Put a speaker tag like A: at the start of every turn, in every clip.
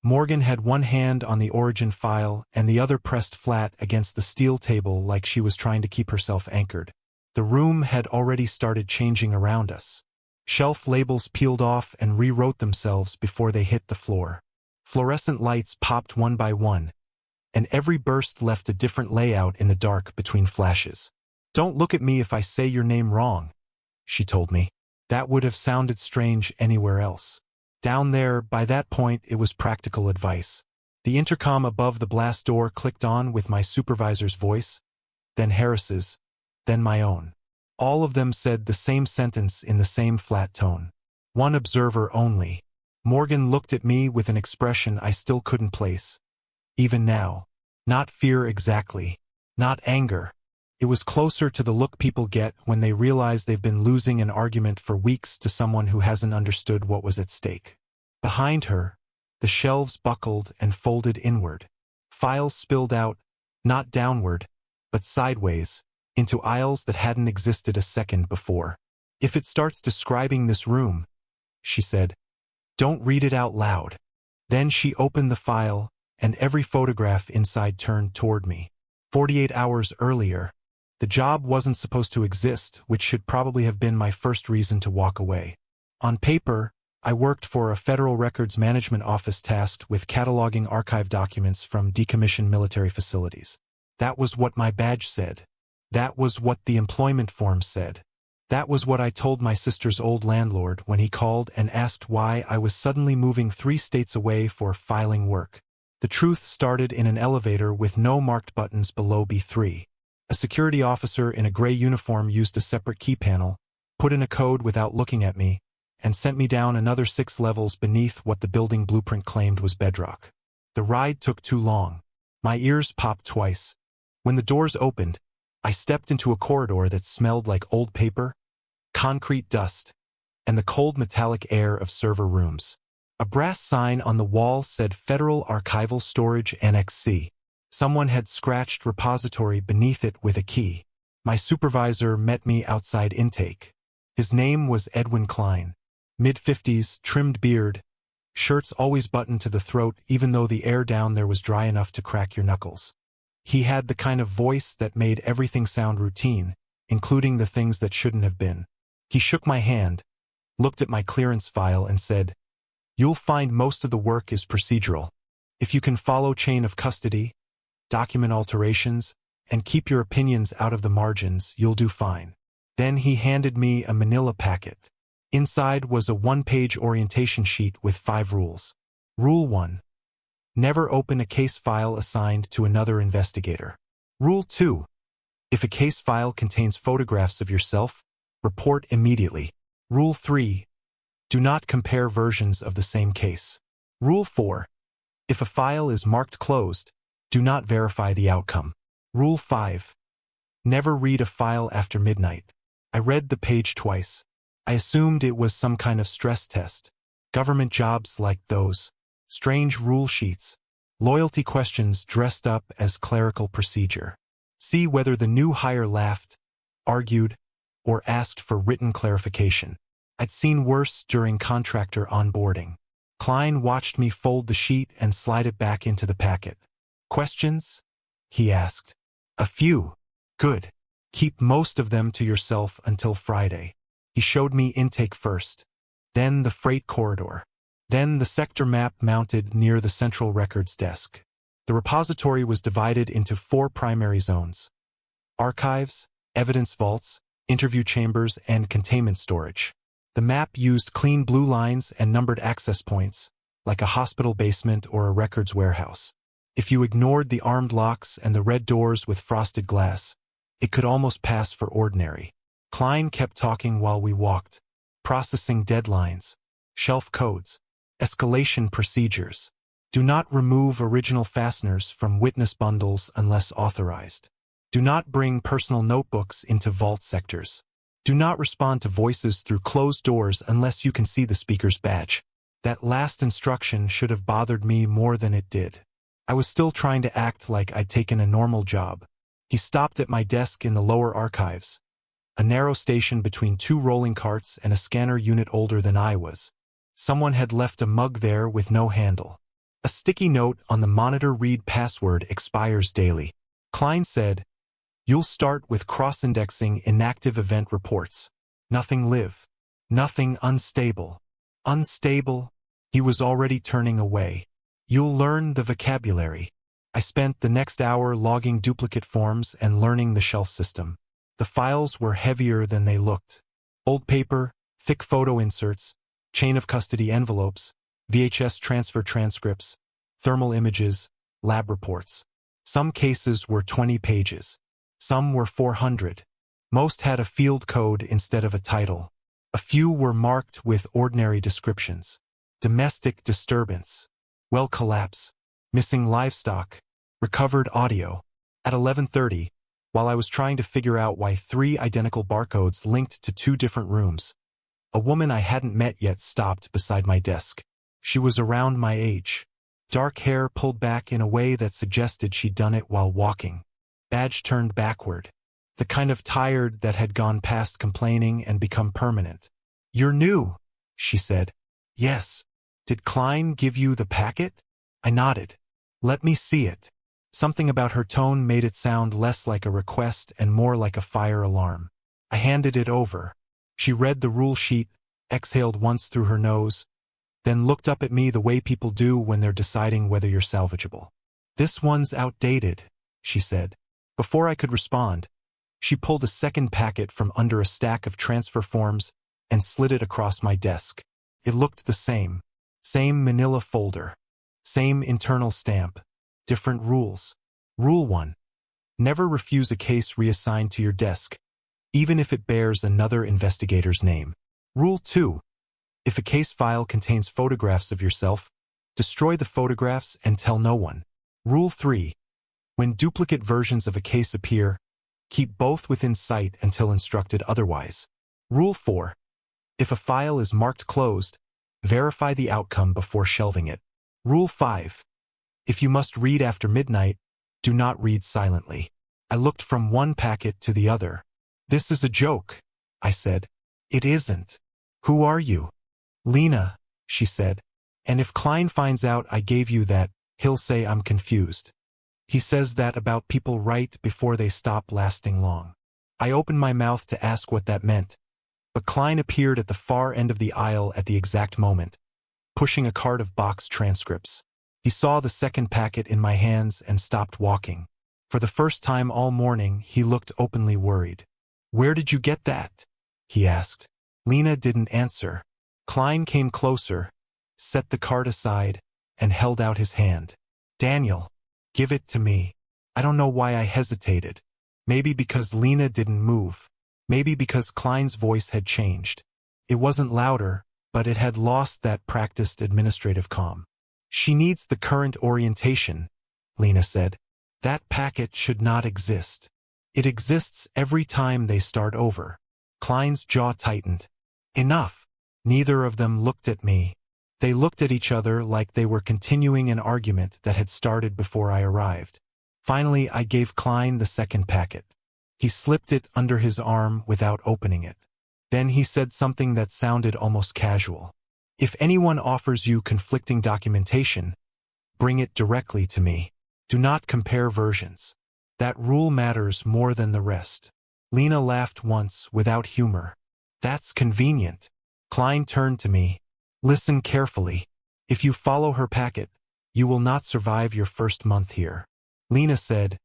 A: Morgan had one hand on the origin file and the other pressed flat against the steel table like she was trying to keep herself anchored. The room had already started changing around us. Shelf labels peeled off and rewrote themselves before they hit the floor. Fluorescent lights popped one by one, and every burst left a different layout in the dark between flashes. "Don't look at me if I say your name wrong," she told me. That would have sounded strange anywhere else. Down there, by that point, it was practical advice. The intercom above the blast door clicked on with my supervisor's voice, then Harris's, then my own. All of them said the same sentence in the same flat tone. "One observer only." Morgan looked at me with an expression I still couldn't place. Even now. Not fear exactly. Not anger. It was closer to the look people get when they realize they've been losing an argument for weeks to someone who hasn't understood what was at stake. Behind her, the shelves buckled and folded inward. Files spilled out, not downward, but sideways, into aisles that hadn't existed a second before. "If it starts describing this room," she said, "don't read it out loud." Then she opened the file, and every photograph inside turned toward me. 48 hours earlier, the job wasn't supposed to exist, which should probably have been my first reason to walk away. On paper, I worked for a federal records management office tasked with cataloging archive documents from decommissioned military facilities. That was what my badge said. That was what the employment form said. That was what I told my sister's old landlord when he called and asked why I was suddenly moving 3 states away for filing work. The truth started in an elevator with no marked buttons below B3. A security officer in a gray uniform used a separate key panel, put in a code without looking at me, and sent me down another 6 levels beneath what the building blueprint claimed was bedrock. The ride took too long. My ears popped twice. When the doors opened, I stepped into a corridor that smelled like old paper, concrete dust, and the cold metallic air of server rooms. A brass sign on the wall said Federal Archival Storage Annex C. Someone had scratched repository beneath it with a key. My supervisor met me outside intake. His name was Edwin Klein. Mid-50s, trimmed beard, shirts always buttoned to the throat even though the air down there was dry enough to crack your knuckles. He had the kind of voice that made everything sound routine, including the things that shouldn't have been. He shook my hand, looked at my clearance file and said, "You'll find most of the work is procedural. If you can follow chain of custody, document alterations, and keep your opinions out of the margins, you'll do fine." Then he handed me a manila packet. Inside was a 1-page orientation sheet with 5 rules. Rule 1. Never open a case file assigned to another investigator. Rule 2. If a case file contains photographs of yourself, report immediately. Rule 3. Do not compare versions of the same case. Rule 4. If a file is marked closed, do not verify the outcome. Rule 5. Never read a file after midnight. I read the page twice. I assumed it was some kind of stress test. Government jobs like those. Strange rule sheets. Loyalty questions dressed up as clerical procedure. See whether the new hire laughed, argued, or asked for written clarification. I'd seen worse during contractor onboarding. Klein watched me fold the sheet and slide it back into the packet. "Questions?" he asked. "A few. Good. Keep most of them to yourself until Friday." He showed me intake first, then the freight corridor, then the sector map mounted near the central records desk. The repository was divided into 4 primary zones: archives, evidence vaults, interview chambers, and containment storage. The map used clean blue lines and numbered access points, like a hospital basement or a records warehouse. If you ignored the armed locks and the red doors with frosted glass, it could almost pass for ordinary. Klein kept talking while we walked, processing deadlines, shelf codes, escalation procedures. Do not remove original fasteners from witness bundles unless authorized. Do not bring personal notebooks into vault sectors. Do not respond to voices through closed doors unless you can see the speaker's badge. That last instruction should have bothered me more than it did. I was still trying to act like I'd taken a normal job. He stopped at my desk in the lower archives, a narrow station between 2 rolling carts and a scanner unit older than I was. Someone had left a mug there with no handle. A sticky note on the monitor read password expires daily. Klein said, "You'll start with cross-indexing inactive event reports. Nothing live. Nothing unstable. Unstable." He was already turning away. "You'll learn the vocabulary." I spent the next hour logging duplicate forms and learning the shelf system. The files were heavier than they looked. Old paper, thick photo inserts, chain of custody envelopes, VHS transfer transcripts, thermal images, lab reports. Some cases were 20 pages. Some were 400. Most had a field code instead of a title. A few were marked with ordinary descriptions. Domestic disturbance. Well collapse. Missing livestock. Recovered audio. At 11:30, while I was trying to figure out why 3 identical barcodes linked to 2 different rooms, a woman I hadn't met yet stopped beside my desk. She was around my age. Dark hair pulled back in a way that suggested she'd done it while walking. Badge turned backward. The kind of tired that had gone past complaining and become permanent. "You're new," she said. "Yes." "Did Klein give you the packet?" I nodded. "Let me see it." Something about her tone made it sound less like a request and more like a fire alarm. I handed it over. She read the rule sheet, exhaled once through her nose, then looked up at me the way people do when they're deciding whether you're salvageable. "This one's outdated," she said. Before I could respond, she pulled a second packet from under a stack of transfer forms and slid it across my desk. It looked the same. Same manila folder. Same internal stamp. Different rules. Rule 1. Never refuse a case reassigned to your desk, even if it bears another investigator's name. Rule 2. If a case file contains photographs of yourself, destroy the photographs and tell no one. Rule 3. When duplicate versions of a case appear, keep both within sight until instructed otherwise. Rule 4. If a file is marked closed, verify the outcome before shelving it. Rule 5. If you must read after midnight, do not read silently. I looked from one packet to the other. "This is a joke," I said. "It isn't." "Who are you?" "Lena," she said. "And if Klein finds out I gave you that, he'll say I'm confused. He says that about people right before they stop lasting long." I opened my mouth to ask what that meant, but Klein appeared at the far end of the aisle at the exact moment, pushing a cart of box transcripts. He saw the second packet in my hands and stopped walking. For the first time all morning, he looked openly worried. "Where did you get that?" he asked. Lena didn't answer. Klein came closer, set the cart aside, and held out his hand. "Daniel, give it to me." I don't know why I hesitated. Maybe because Lena didn't move. Maybe because Klein's voice had changed. It wasn't louder, but it had lost that practiced administrative calm. "She needs the current orientation," Lena said. "That packet should not exist. It exists every time they start over." Klein's jaw tightened. "Enough." Neither of them looked at me. They looked at each other like they were continuing an argument that had started before I arrived. Finally, I gave Klein the second packet. He slipped it under his arm without opening it. Then he said something that sounded almost casual. "If anyone offers you conflicting documentation, bring it directly to me. Do not compare versions. That rule matters more than the rest." Lena laughed once without humor. "That's convenient." Klein turned to me. "Listen carefully. If you follow her packet, you will not survive your first month here." Lena said,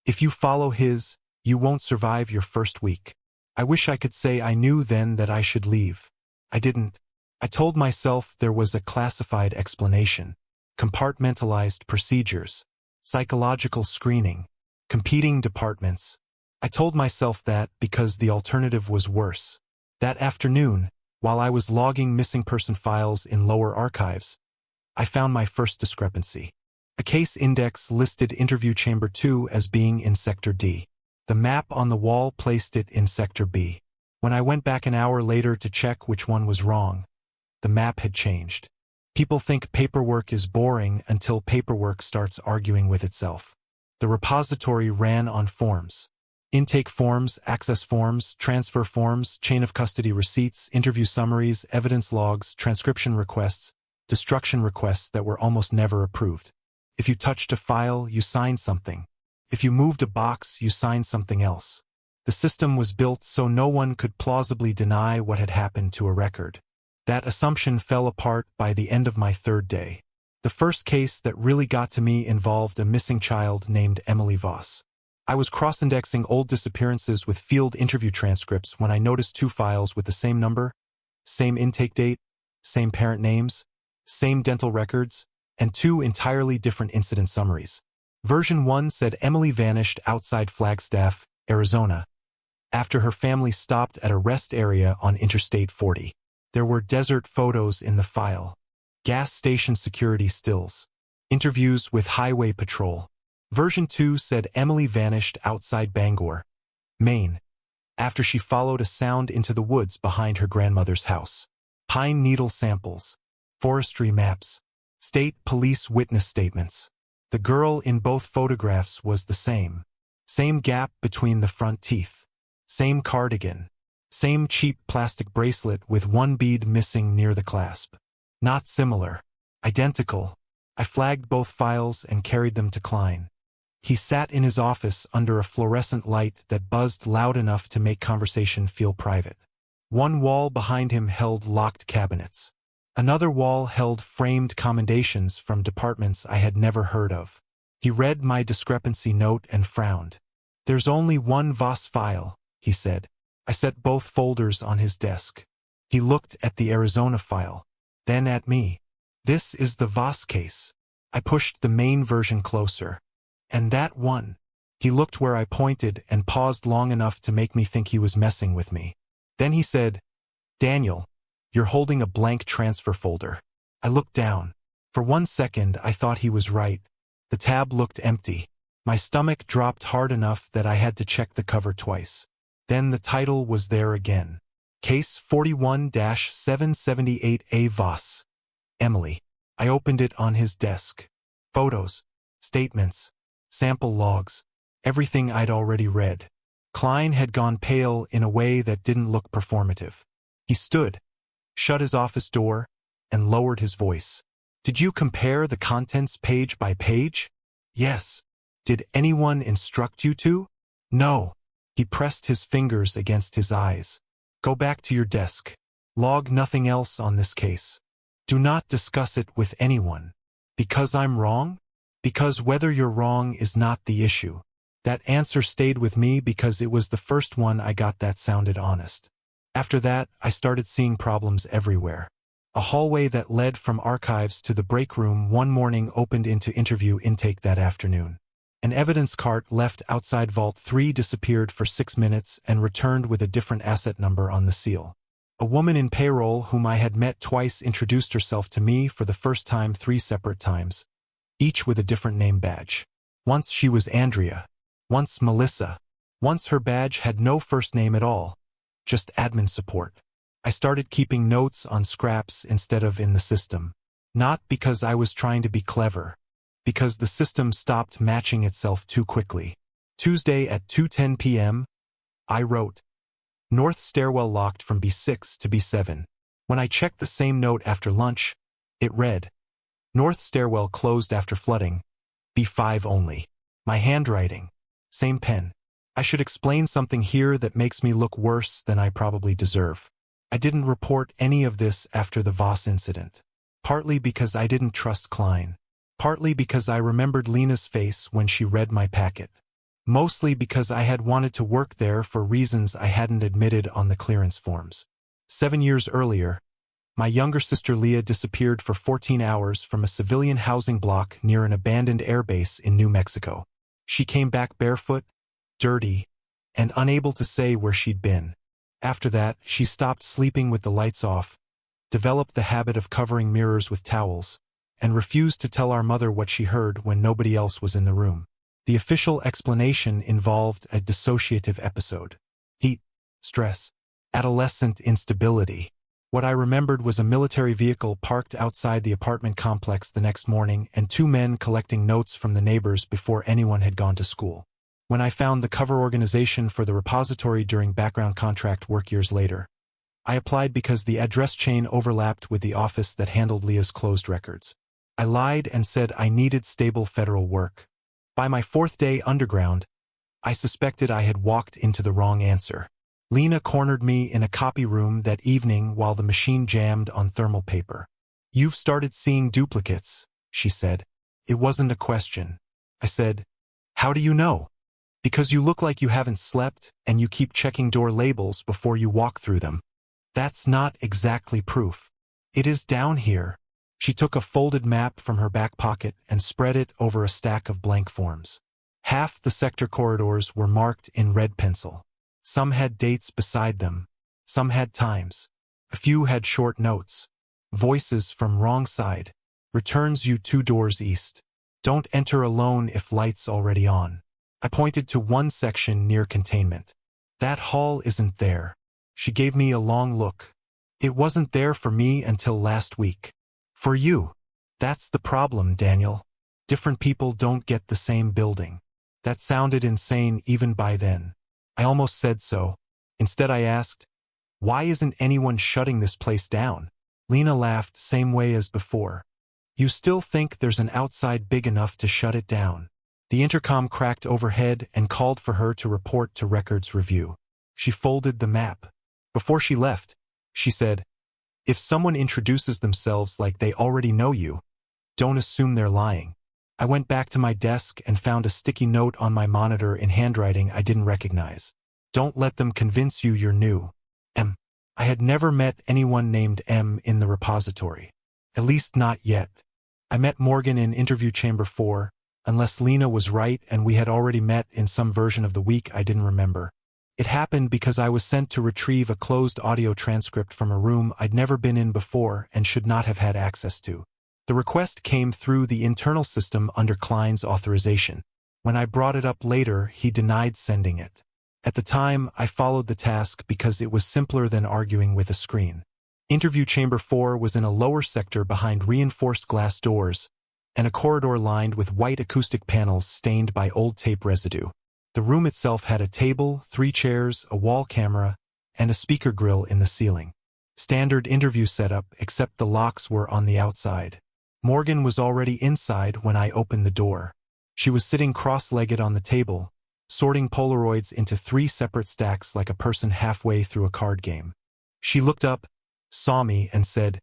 A: "If you follow his, you won't survive your first week." I wish I could say I knew then that I should leave. I didn't. I told myself there was a classified explanation, compartmentalized procedures, psychological screening, competing departments. I told myself that because the alternative was worse. That afternoon, while I was logging missing person files in lower archives, I found my first discrepancy. A case index listed Interview Chamber 2 as being in Sector D. The map on the wall placed it in Sector B. When I went back an hour later to check which one was wrong, the map had changed. People think paperwork is boring until paperwork starts arguing with itself. The repository ran on forms. Intake forms, access forms, transfer forms, chain of custody receipts, interview summaries, evidence logs, transcription requests, destruction requests that were almost never approved. If you touched a file, you signed something. If you moved a box, you signed something else. The system was built so no one could plausibly deny what had happened to a record. That assumption fell apart by the end of my third day. The first case that really got to me involved a missing child named Emily Voss. I was cross-indexing old disappearances with field interview transcripts when I noticed two files with the same number, same intake date, same parent names, same dental records, and two entirely different incident summaries. Version 1 said Emily vanished outside Flagstaff, Arizona, after her family stopped at a rest area on Interstate 40. There were desert photos in the file, gas station security stills, interviews with highway patrol. Version 2 said Emily vanished outside Bangor, Maine, after she followed a sound into the woods behind her grandmother's house. Pine needle samples, forestry maps, state police witness statements. The girl in both photographs was the same. Same gap between the front teeth. Same cardigan. Same cheap plastic bracelet with one bead missing near the clasp. Not similar. Identical. I flagged both files and carried them to Klein. He sat in his office under a fluorescent light that buzzed loud enough to make conversation feel private. One wall behind him held locked cabinets. Another wall held framed commendations from departments I had never heard of. He read my discrepancy note and frowned. "There's only one Voss file," he said. I set both folders on his desk. He looked at the Arizona file, then at me. "This is the Voss case." I pushed the main version closer. "And that one?" He looked where I pointed and paused long enough to make me think he was messing with me. Then he said, "Daniel, you're holding a blank transfer folder." I looked down. For 1 second I thought he was right. The tab looked empty. My stomach dropped hard enough that I had to check the cover twice. Then the title was there again. Case 41-778A Voss. Emily. I opened it on his desk. Photos, statements, sample logs, everything I'd already read. Klein had gone pale in a way that didn't look performative. He stood, shut his office door, and lowered his voice. "Did you compare the contents page by page?" "Yes." "Did anyone instruct you to?" "No." He pressed his fingers against his eyes. "Go back to your desk. Log nothing else on this case. Do not discuss it with anyone." "Because I'm wrong?" "Because whether you're wrong is not the issue." That answer stayed with me because it was the first one I got that sounded honest. After that, I started seeing problems everywhere. A hallway that led from archives to the break room one morning opened into interview intake that afternoon. An evidence cart left outside Vault 3 disappeared for 6 minutes and returned with a different asset number on the seal. A woman in payroll whom I had met twice introduced herself to me for the first time 3 separate times, each with a different name badge. Once she was Andrea, once Melissa, once her badge had no first name at all, just admin support. I started keeping notes on scraps instead of in the system. Not because I was trying to be clever, because the system stopped matching itself too quickly. Tuesday at 2:10 p.m., I wrote, "North stairwell locked from B6 to B7. When I checked the same note after lunch, it read, "North stairwell closed after flooding, B5 only." My handwriting, same pen. I should explain something here that makes me look worse than I probably deserve. I didn't report any of this after the Voss incident. Partly because I didn't trust Klein. Partly because I remembered Lena's face when she read my packet. Mostly because I had wanted to work there for reasons I hadn't admitted on the clearance forms. 7 years earlier, my younger sister Leah disappeared for 14 hours from a civilian housing block near an abandoned airbase in New Mexico. She came back barefoot, dirty, and unable to say where she'd been. After that, she stopped sleeping with the lights off, developed the habit of covering mirrors with towels, and refused to tell our mother what she heard when nobody else was in the room. The official explanation involved a dissociative episode. Heat, stress, adolescent instability. What I remembered was a military vehicle parked outside the apartment complex the next morning and 2 men collecting notes from the neighbors before anyone had gone to school. When I found the cover organization for the repository during background contract work years later, I applied because the address chain overlapped with the office that handled Leah's closed records. I lied and said I needed stable federal work. By my 4th day underground, I suspected I had walked into the wrong answer. Lena cornered me in a copy room that evening while the machine jammed on thermal paper. "You've started seeing duplicates," she said. It wasn't a question. I said, "How do you know?" "Because you look like you haven't slept and you keep checking door labels before you walk through them." "That's not exactly proof." "It is down here." She took a folded map from her back pocket and spread it over a stack of blank forms. Half the sector corridors were marked in red pencil. Some had dates beside them. Some had times. A few had short notes. "Voices from wrong side. Returns you 2 doors east. Don't enter alone if light's already on." I pointed to one section near containment. "That hall isn't there." She gave me a long look. "It wasn't there for me until last week." "For you. That's the problem, Daniel. Different people don't get the same building." That sounded insane even by then. I almost said so. Instead I asked, "Why isn't anyone shutting this place down?" Lena laughed, same way as before. "You still think there's an outside big enough to shut it down?" The intercom cracked overhead and called for her to report to records review. She folded the map. Before she left, she said, "If someone introduces themselves like they already know you, don't assume they're lying." I went back to my desk and found a sticky note on my monitor in handwriting I didn't recognize. "Don't let them convince you you're new. M." I had never met anyone named M in the repository. At least not yet. I met Morgan in interview chamber 4, unless Lena was right and we had already met in some version of the week I didn't remember. It happened because I was sent to retrieve a closed audio transcript from a room I'd never been in before and should not have had access to. The request came through the internal system under Klein's authorization. When I brought it up later, he denied sending it. At the time, I followed the task because it was simpler than arguing with a screen. Interview chamber 4 was in a lower sector behind reinforced glass doors and a corridor lined with white acoustic panels stained by old tape residue. The room itself had a table, 3 chairs, a wall camera, and a speaker grill in the ceiling. Standard interview setup, except the locks were on the outside. Morgan was already inside when I opened the door. She was sitting cross-legged on the table, sorting Polaroids into 3 separate stacks like a person halfway through a card game. She looked up, saw me, and said,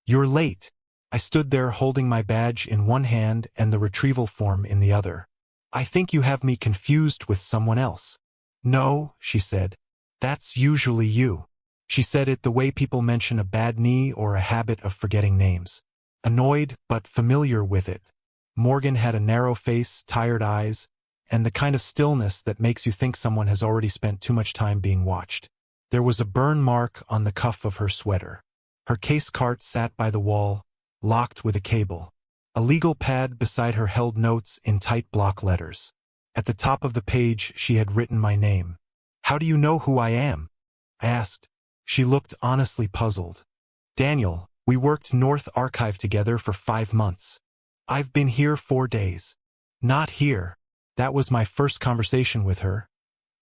A: "You're late." I stood there holding my badge in one hand and the retrieval form in the other. "I think you have me confused with someone else." "No," she said. "That's usually you." She said it the way people mention a bad knee or a habit of forgetting names. Annoyed, but familiar with it. Morgan had a narrow face, tired eyes, and the kind of stillness that makes you think someone has already spent too much time being watched. There was a burn mark on the cuff of her sweater. Her case cart sat by the wall, locked with a cable. A legal pad beside her held notes in tight block letters. At the top of the page she had written my name. "How do you know who I am?" I asked. She looked honestly puzzled. "Daniel, we worked North Archive together for 5 months. I've been here 4 days." "Not here." That was my first conversation with her,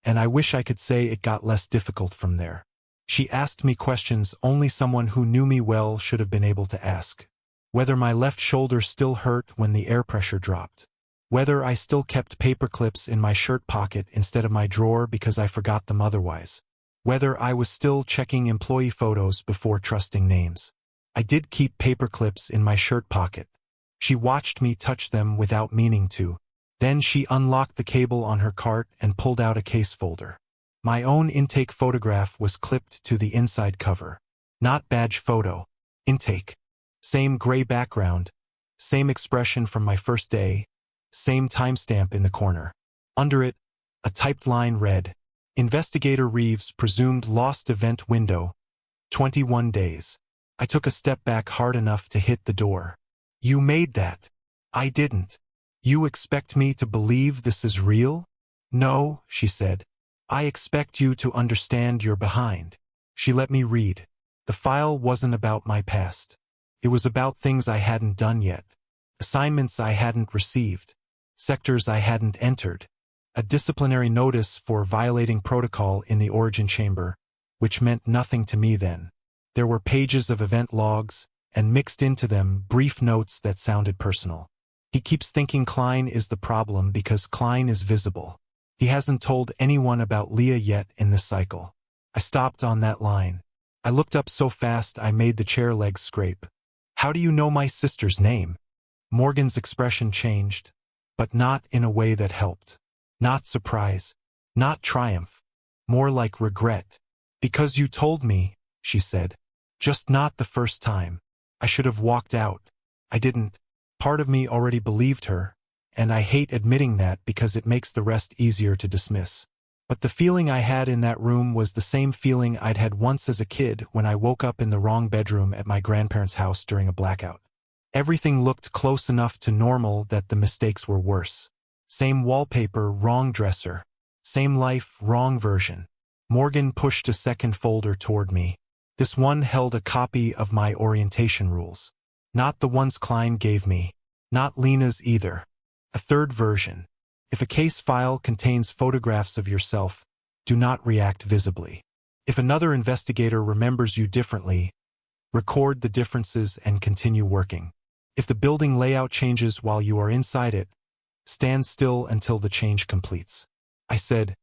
A: and I wish I could say it got less difficult from there. She asked me questions only someone who knew me well should have been able to ask. Whether my left shoulder still hurt when the air pressure dropped. Whether I still kept paper clips in my shirt pocket instead of my drawer because I forgot them otherwise. Whether I was still checking employee photos before trusting names. I did keep paper clips in my shirt pocket. She watched me touch them without meaning to. Then she unlocked the cable on her cart and pulled out a case folder. My own intake photograph was clipped to the inside cover. Not badge photo. Intake. Same gray background. Same expression from my first day. Same timestamp in the corner. Under it, a typed line read, "Investigator Reeves presumed lost event window, 21 days. I took a step back hard enough to hit the door. "You made that." "I didn't." "You expect me to believe this is real?" "No," she said. "I expect you to understand you're behind." She let me read. The file wasn't about my past. It was about things I hadn't done yet. Assignments I hadn't received. Sectors I hadn't entered. A disciplinary notice for violating protocol in the origin chamber. which meant nothing to me then. There were pages of event logs, and mixed into them brief notes that sounded personal. He keeps thinking Klein is the problem because Klein is visible. He hasn't told anyone about Leah yet in this cycle. I stopped on that line. I looked up so fast I made the chair legs scrape. How do you know my sister's name? Morgan's expression changed, but not in a way that helped. Not surprise, not triumph, more like regret. Because you told me, she said. Just not the first time. I should have walked out. I didn't. Part of me already believed her, and I hate admitting that because it makes the rest easier to dismiss. But the feeling I had in that room was the same feeling I'd had once as a kid when I woke up in the wrong bedroom at my grandparents' house during a blackout. Everything looked close enough to normal that the mistakes were worse. Same wallpaper, wrong dresser. Same life, wrong version. Morgan pushed a second folder toward me. This one held a copy of my orientation rules. Not the ones Klein gave me. Not Lena's either. A third version. If a case file contains photographs of yourself, do not react visibly. If another investigator remembers you differently, record the differences and continue working. If the building layout changes while you are inside it, stand still until the change completes. I said,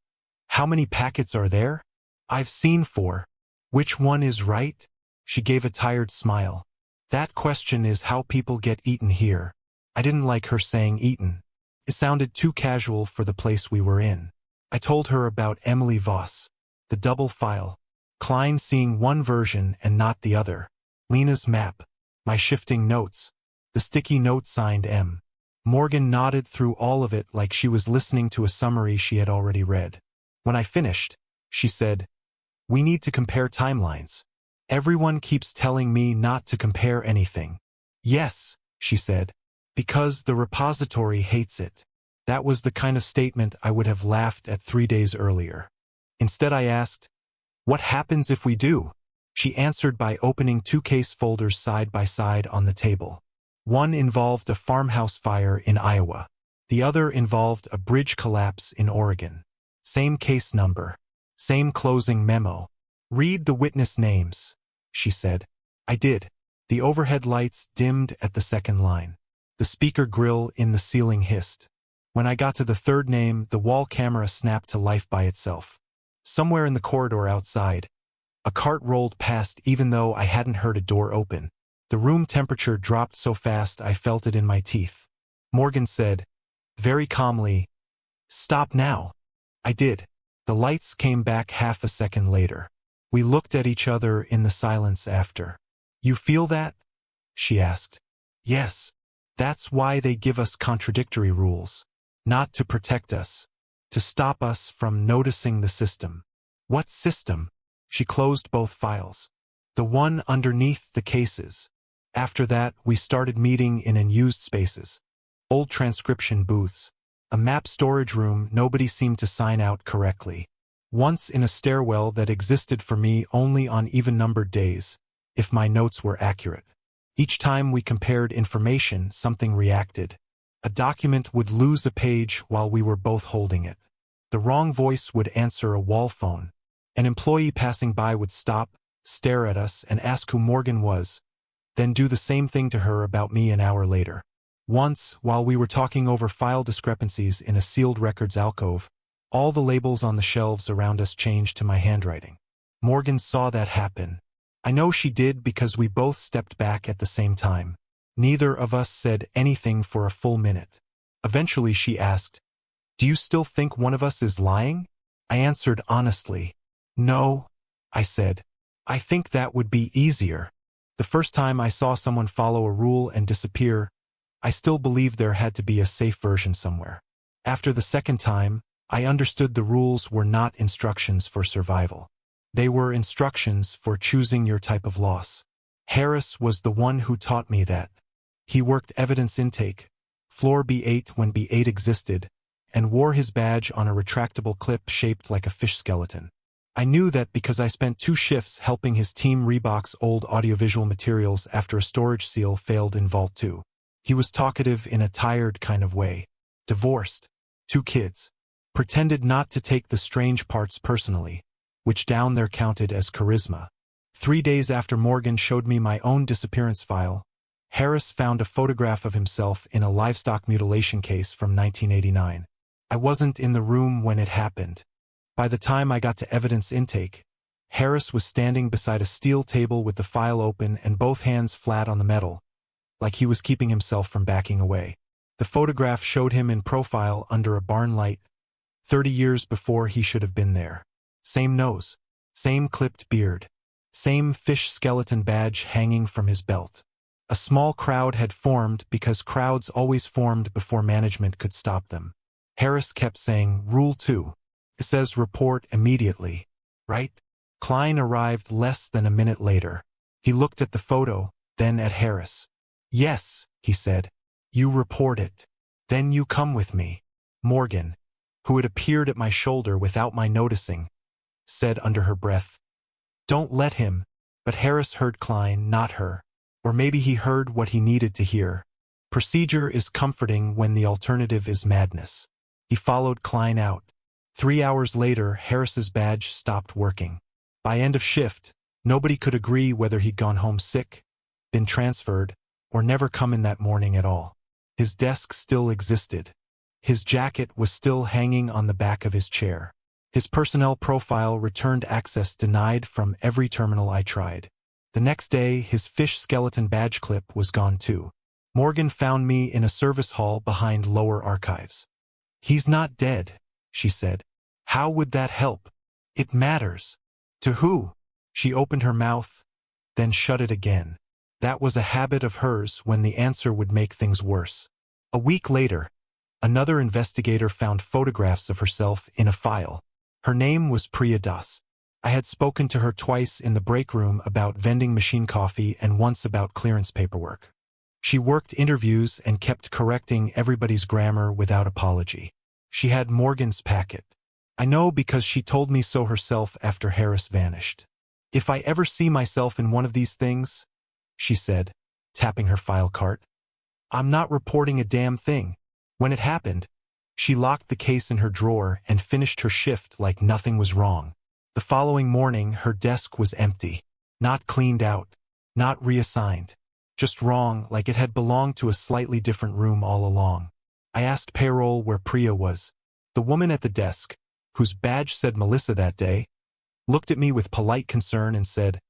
A: how many packets are there? I've seen 4. Which one is right? She gave a tired smile. That question is how people get eaten here. I didn't like her saying eaten. It sounded too casual for the place we were in. I told her about Emily Voss, the double file, Klein seeing one version and not the other, Lena's map, my shifting notes, the sticky note signed M. Morgan nodded through all of it like she was listening to a summary she had already read. When I finished, she said, we need to compare timelines. Everyone keeps telling me not to compare anything. Yes, she said, because the repository hates it. That was the kind of statement I would have laughed at 3 days earlier. Instead I asked, what happens if we do? She answered by opening 2 case folders side by side on the table. One involved a farmhouse fire in Iowa. The other involved a bridge collapse in Oregon. Same case number. Same closing memo. Read the witness names, she said. I did. The overhead lights dimmed at the second line. The speaker grill in the ceiling hissed. When I got to the third name, the wall camera snapped to life by itself. Somewhere in the corridor outside, a cart rolled past even though I hadn't heard a door open. The room temperature dropped so fast I felt it in my teeth. Morgan said, very calmly, stop now. I did. The lights came back half a second later. We looked at each other in the silence after. You feel that? She asked. Yes. That's why they give us contradictory rules. Not to protect us. To stop us from noticing the system. What system? She closed both files. The one underneath the cases. After that, we started meeting in unused spaces. Old transcription booths. A map storage room nobody seemed to sign out correctly. Once in a stairwell that existed for me only on even-numbered days, if my notes were accurate. Each time we compared information, something reacted. A document would lose a page while we were both holding it. The wrong voice would answer a wall phone. An employee passing by would stop, stare at us, and ask who Morgan was, then do the same thing to her about me an hour later. Once, while we were talking over file discrepancies in a sealed records alcove, all the labels on the shelves around us changed to my handwriting. Morgan saw that happen. I know she did because we both stepped back at the same time. Neither of us said anything for a full minute. Eventually she asked, do you still think one of us is lying? I answered honestly. No, I said. I think that would be easier. The first time I saw someone follow a rule and disappear, I still believed there had to be a safe version somewhere. After the second time, I understood the rules were not instructions for survival. They were instructions for choosing your type of loss. Harris was the one who taught me that. He worked evidence intake, floor B8 when B8 existed, and wore his badge on a retractable clip shaped like a fish skeleton. I knew that because I spent 2 shifts helping his team rebox old audiovisual materials after a storage seal failed in Vault 2. He was talkative in a tired kind of way. Divorced. 2 kids. Pretended not to take the strange parts personally. which down there counted as charisma. 3 days after Morgan showed me my own disappearance file, Harris found a photograph of himself in a livestock mutilation case from 1989. I wasn't in the room when it happened. By the time I got to evidence intake, Harris was standing beside a steel table with the file open and both hands flat on the metal, like he was keeping himself from backing away. The photograph showed him in profile under a barn light, 30 years before he should have been there. Same nose, same clipped beard, same fish skeleton badge hanging from his belt. A small crowd had formed because crowds always formed before management could stop them. Harris kept saying, "Rule 2. It says report immediately, right?" Klein arrived less than a minute later. He looked at the photo, then at Harris. "Yes," he said. "You report it. Then you come with me." Morgan, who had appeared at my shoulder without my noticing, said under her breath, "Don't let him." But Harris heard Klein, not her. Or maybe he heard what he needed to hear. Procedure is comforting when the alternative is madness. He followed Klein out. 3 hours later, Harris's badge stopped working. By end of shift, nobody could agree whether he'd gone home sick, been transferred, or never come in that morning at all. His desk still existed. His jacket was still hanging on the back of his chair. His personnel profile returned access denied from every terminal I tried. The next day, his fish skeleton badge clip was gone too. Morgan found me in a service hall behind lower archives. "He's not dead," she said. "How would that help? It matters." "To who?" She opened her mouth, then shut it again. That was a habit of hers when the answer would make things worse. A week later, another investigator found photographs of herself in a file. Her name was Priya Das. I had spoken to her twice in the break room about vending machine coffee and once about clearance paperwork. She worked interviews and kept correcting everybody's grammar without apology. She had Morgan's packet. I know because she told me so herself after Harris vanished. "If I ever see myself in one of these things," she said, tapping her file cart, "I'm not reporting a damn thing." When it happened, she locked the case in her drawer and finished her shift like nothing was wrong. The following morning, her desk was empty. Not cleaned out, not reassigned. Just wrong, like it had belonged to a slightly different room all along. I asked payroll where Priya was. The woman at the desk, whose badge said Melissa that day, looked at me with polite concern and said,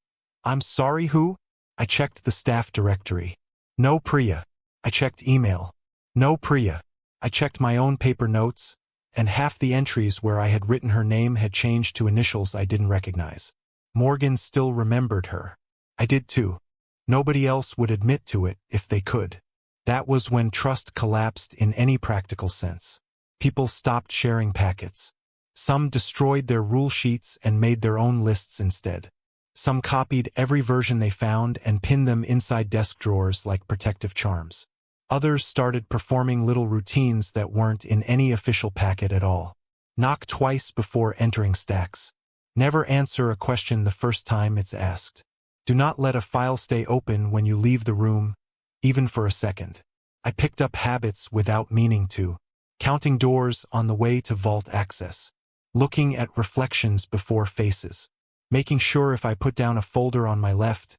A: "I'm sorry, who?" I checked the staff directory. No Priya. I checked email. No Priya. I checked my own paper notes, and half the entries where I had written her name had changed to initials I didn't recognize. Morgan still remembered her. I did too. Nobody else would admit to it if they could. That was when trust collapsed in any practical sense. People stopped sharing packets. Some destroyed their rule sheets and made their own lists instead. Some copied every version they found and pinned them inside desk drawers like protective charms. Others started performing little routines that weren't in any official packet at all. Knock twice before entering stacks. Never answer a question the first time it's asked. Do not let a file stay open when you leave the room, even for a second. I picked up habits without meaning to. Counting doors on the way to vault access. Looking at reflections before faces. Making sure if I put down a folder on my left,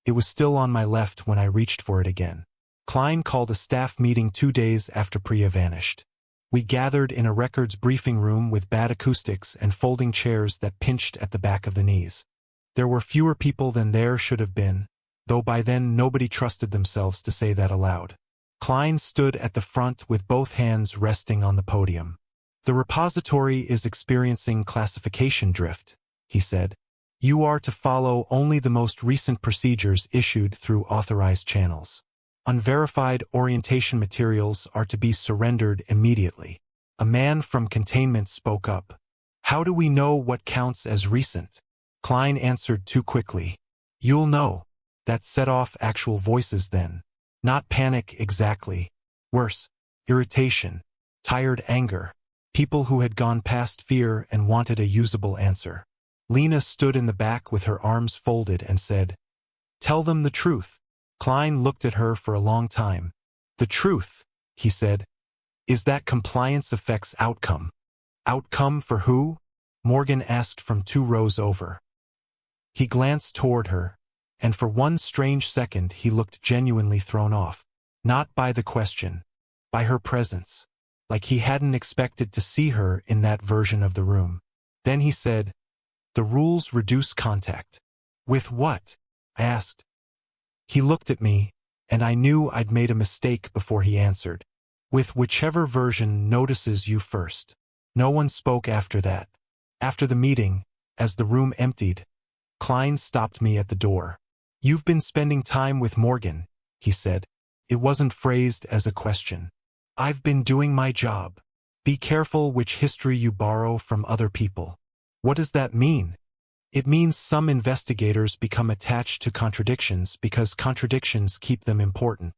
A: it was still on my left when I reached for it again. Klein called a staff meeting 2 days after Priya vanished. We gathered in a records briefing room with bad acoustics and folding chairs that pinched at the back of the knees. There were fewer people than there should have been, though by then nobody trusted themselves to say that aloud. Klein stood at the front with both hands resting on the podium. "The repository is experiencing classification drift," he said. "You are to follow only the most recent procedures issued through authorized channels. Unverified orientation materials are to be surrendered immediately." A man from containment spoke up. "How do we know what counts as recent?" Klein answered too quickly. "You'll know." That set off actual voices then. Not panic exactly. Worse, irritation, tired anger. People who had gone past fear and wanted a usable answer. Lena stood in the back with her arms folded and said, "Tell them the truth." Klein looked at her for a long time. "The truth," he said, "is that compliance affects outcome." "Outcome for who?" Morgan asked from 2 rows over. He glanced toward her, and for one strange second he looked genuinely thrown off. Not by the question, by her presence, like he hadn't expected to see her in that version of the room. Then he said, "The rules reduce contact." "With what?" I asked. He looked at me, and I knew I'd made a mistake before he answered. "With whichever version notices you first." No one spoke after that. After the meeting, as the room emptied, Klein stopped me at the door. "You've been spending time with Morgan," he said. It wasn't phrased as a question. "I've been doing my job. Be careful which history you borrow from other people." "What does that mean?" "It means some investigators become attached to contradictions because contradictions keep them important."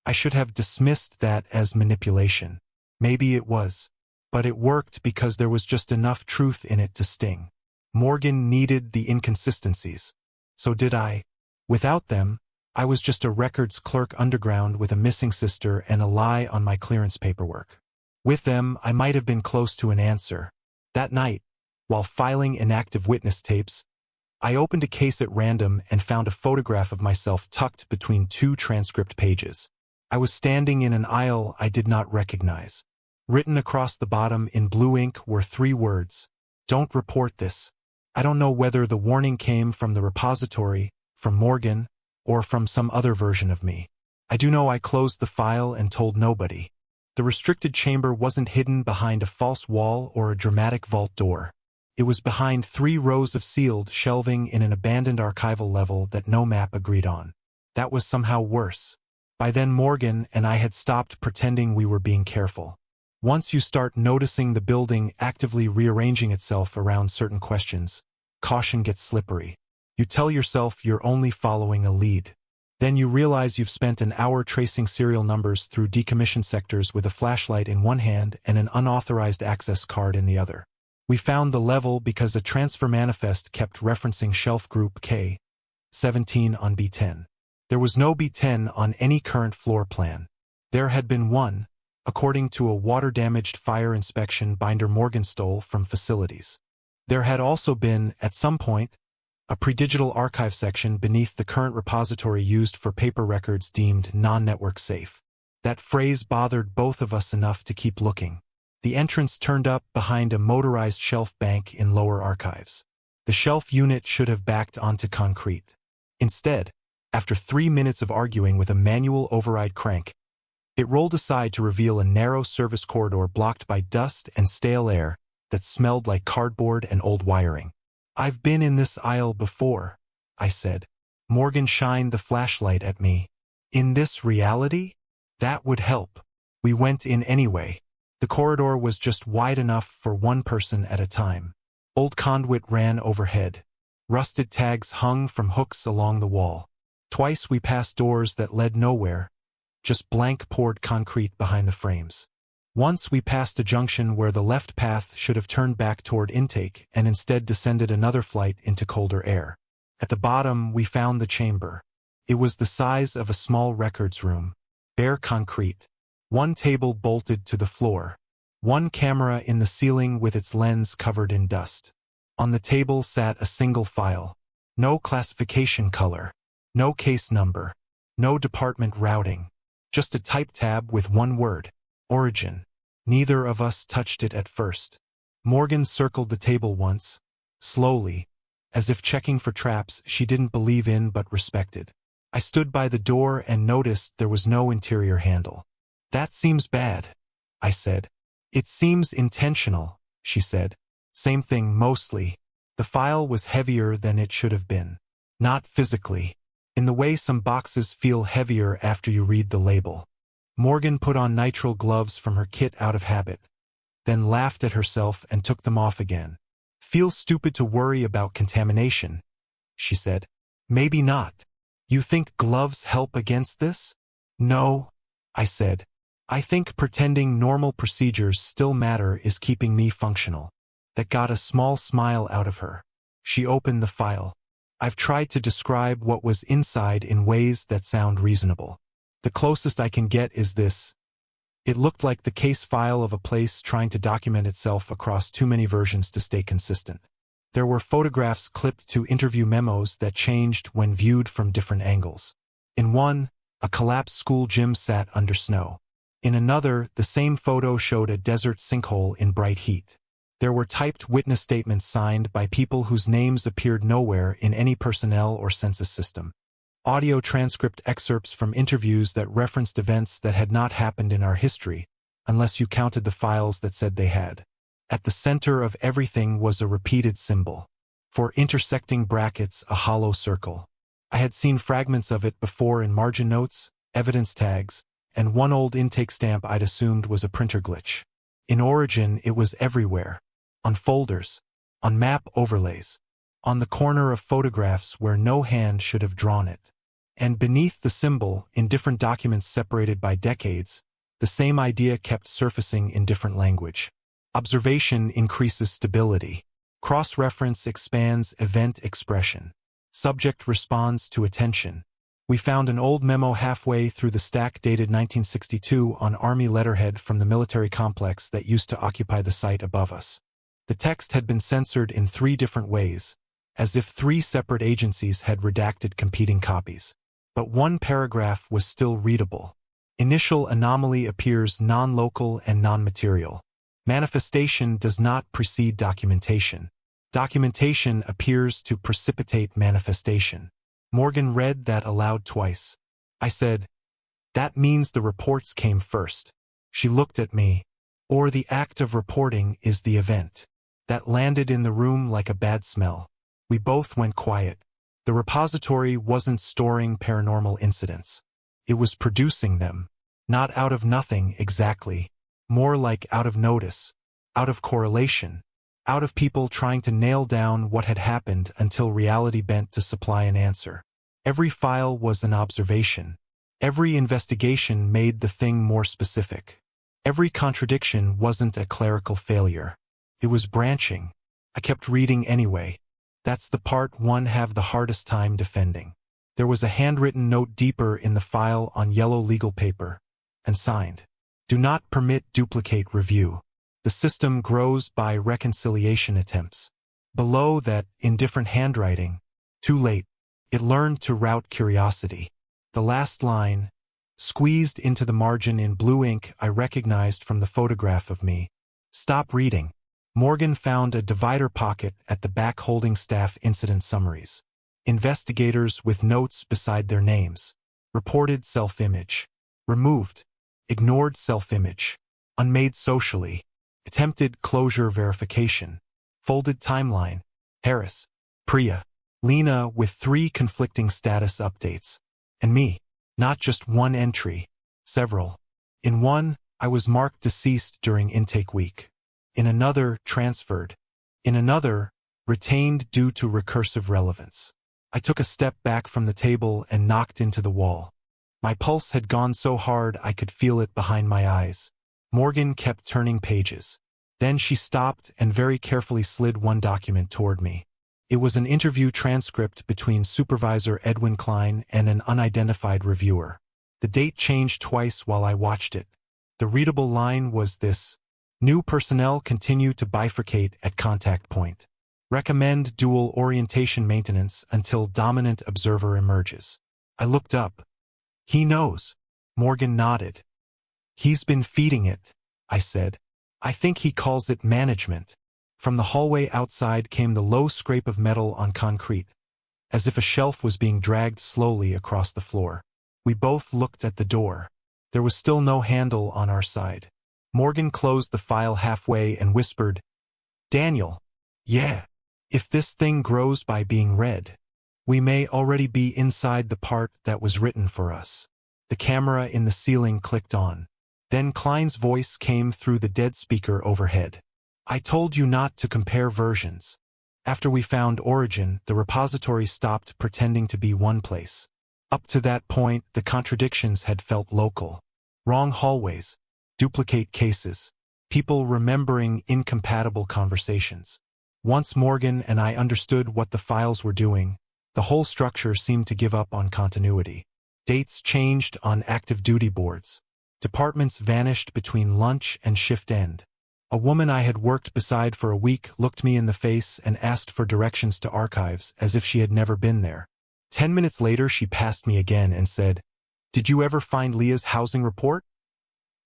A: I should have dismissed that as manipulation. Maybe it was. But it worked because there was just enough truth in it to sting. Morgan needed the inconsistencies. So did I. Without them, I was just a records clerk underground with a missing sister and a lie on my clearance paperwork. With them, I might have been close to an answer. That night, while filing inactive witness tapes, I opened a case at random and found a photograph of myself tucked between 2 transcript pages. I was standing in an aisle I did not recognize. Written across the bottom in blue ink were 3 words. "Don't report this." I don't know whether the warning came from the repository, from Morgan, or from some other version of me. I do know I closed the file and told nobody. The restricted chamber wasn't hidden behind a false wall or a dramatic vault door. It was behind 3 rows of sealed shelving in an abandoned archival level that no map agreed on. That was somehow worse. By then Morgan and I had stopped pretending we were being careful. Once you start noticing the building actively rearranging itself around certain questions, caution gets slippery. You tell yourself you're only following a lead. Then you realize you've spent an hour tracing serial numbers through decommissioned sectors with a flashlight in one hand and an unauthorized access card in the other. We found the level because a transfer manifest kept referencing shelf group K-17 on B10. There was no B10 on any current floor plan. There had been one, according to a water-damaged fire inspection binder Morgan stole from facilities. There had also been, at some point, a pre-digital archive section beneath the current repository used for paper records deemed non-network safe. That phrase bothered both of us enough to keep looking. The entrance turned up behind a motorized shelf bank in lower archives. The shelf unit should have backed onto concrete. Instead, after 3 minutes of arguing with a manual override crank, it rolled aside to reveal a narrow service corridor blocked by dust and stale air that smelled like cardboard and old wiring. "I've been in this aisle before," I said. Morgan shined the flashlight at me. "In this reality? That would help." We went in anyway. The corridor was just wide enough for one person at a time. Old conduit ran overhead. Rusted tags hung from hooks along the wall. Twice we passed doors that led nowhere, just blank poured concrete behind the frames. Once we passed a junction where the left path should have turned back toward intake and instead descended another flight into colder air. At the bottom, we found the chamber. It was the size of a small records room. Bare concrete. One table bolted to the floor. One camera in the ceiling with its lens covered in dust. On the table sat a single file. No classification color. No case number. No department routing. Just a type tab with one word. Origin. Neither of us touched it at first. Morgan circled the table once, slowly, as if checking for traps she didn't believe in but respected. I stood by the door and noticed there was no interior handle. "That seems bad," I said. "It seems intentional," she said. "Same thing mostly. The file was heavier than it should have been. Not physically. In the way some boxes feel heavier after you read the label." Morgan put on nitrile gloves from her kit out of habit, then laughed at herself and took them off again. "Feels stupid to worry about contamination," she said. "Maybe not. You think gloves help against this?" "No," I said. "I think pretending normal procedures still matter is keeping me functional." That got a small smile out of her. She opened the file. "I've tried to describe what was inside in ways that sound reasonable. The closest I can get is this. It looked like the case file of a place trying to document itself across too many versions to stay consistent. There were photographs clipped to interview memos that changed when viewed from different angles. In one, a collapsed school gym sat under snow. In another, the same photo showed a desert sinkhole in bright heat. There were typed witness statements signed by people whose names appeared nowhere in any personnel or census system. Audio transcript excerpts from interviews that referenced events that had not happened in our history, unless you counted the files that said they had. At the center of everything was a repeated symbol. For intersecting brackets, a hollow circle. I had seen fragments of it before in margin notes, evidence tags, and one old intake stamp I'd assumed was a printer glitch. In Origin, it was everywhere. On folders, on map overlays, on the corner of photographs where no hand should have drawn it. And beneath the symbol, in different documents separated by decades, the same idea kept surfacing in different language. Observation increases stability. Cross-reference expands event expression. Subject responds to attention. We found an old memo halfway through the stack dated 1962 on Army letterhead from the military complex that used to occupy the site above us. The text had been censored in 3 different ways, as if 3 separate agencies had redacted competing copies. But one paragraph was still readable. Initial anomaly appears non-local and non-material. Manifestation does not precede documentation. Documentation appears to precipitate manifestation. Morgan read that aloud twice. I said, "That means the reports came first." She looked at me. "Or the act of reporting is the event." That landed in the room like a bad smell. We both went quiet. The repository wasn't storing paranormal incidents. It was producing them. Not out of nothing exactly. More like out of notice, out of correlation, out of people trying to nail down what had happened until reality bent to supply an answer. Every file was an observation. Every investigation made the thing more specific. Every contradiction wasn't a clerical failure. It was branching. I kept reading anyway. That's the part one have the hardest time defending. There was a handwritten note deeper in the file on yellow legal paper, and signed. Do not permit duplicate review. The system grows by reconciliation attempts. Below that, in different handwriting, too late. It learned to route curiosity. The last line, squeezed into the margin in blue ink I recognized from the photograph of me. Stop reading. Morgan found a divider pocket at the back holding staff incident summaries. Investigators with notes beside their names. Reported self-image. Removed. Ignored self-image. Unmade socially. Attempted closure verification. Folded timeline. Harris. Priya. Lena with 3 conflicting status updates. And me. Not just one entry. Several. In one, I was marked deceased during intake week. In another, transferred. In another, retained due to recursive relevance. I took a step back from the table and knocked into the wall. My pulse had gone so hard I could feel it behind my eyes. Morgan kept turning pages. Then she stopped and very carefully slid one document toward me. It was an interview transcript between Supervisor Edwin Klein and an unidentified reviewer. The date changed twice while I watched it. The readable line was this: new personnel continue to bifurcate at contact point. Recommend dual orientation maintenance until dominant observer emerges. I looked up. He knows. Morgan nodded. He's been feeding it, I said. I think he calls it management. From the hallway outside came the low scrape of metal on concrete, as if a shelf was being dragged slowly across the floor. We both looked at the door. There was still no handle on our side. Morgan closed the file halfway and whispered, "Daniel, yeah, if this thing grows by being read, we may already be inside the part that was written for us." The camera in the ceiling clicked on. Then Klein's voice came through the dead speaker overhead. "I told you not to compare versions. After we found Origin, the repository stopped pretending to be one place. Up to that point, the contradictions had felt local. Wrong hallways, duplicate cases, people remembering incompatible conversations. Once Morgan and I understood what the files were doing, the whole structure seemed to give up on continuity. Dates changed on active duty boards. Departments vanished between lunch and shift end. A woman I had worked beside for a week looked me in the face and asked for directions to archives as if she had never been there. 10 minutes later she passed me again and said, "Did you ever find Leah's housing report?"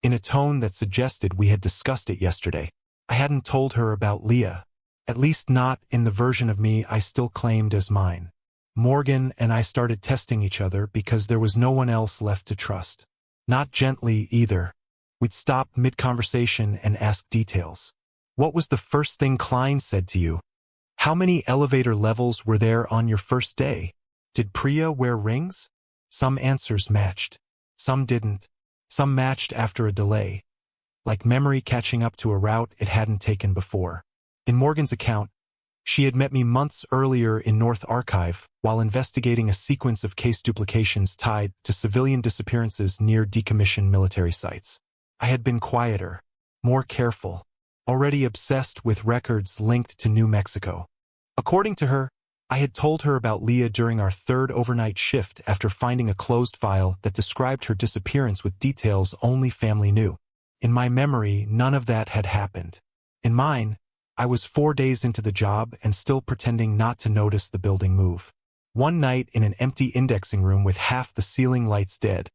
A: In a tone that suggested we had discussed it yesterday. I hadn't told her about Leah, at least not in the version of me I still claimed as mine. Morgan and I started testing each other because there was no one else left to trust. Not gently either. We'd stop mid-conversation and ask details. "What was the first thing Klein said to you? How many elevator levels were there on your first day? Did Priya wear rings?" Some answers matched. Some didn't. Some matched after a delay, like memory catching up to a route it hadn't taken before. In Morgan's account, she had met me months earlier in North Archive while investigating a sequence of case duplications tied to civilian disappearances near decommissioned military sites. I had been quieter, more careful, already obsessed with records linked to New Mexico. According to her, I had told her about Leah during our third overnight shift after finding a closed file that described her disappearance with details only family knew. In my memory, none of that had happened. In mine, I was 4 days into the job and still pretending not to notice the building move. One night in an empty indexing room with half the ceiling lights dead,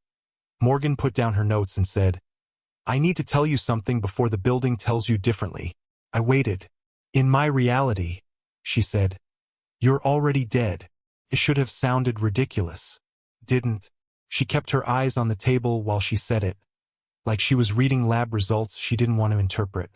A: Morgan put down her notes and said, "I need to tell you something before the building tells you differently." I waited. "In my reality," she said, "you're already dead." It should have sounded ridiculous. Didn't. She kept her eyes on the table while she said it, like she was reading lab results she didn't want to interpret.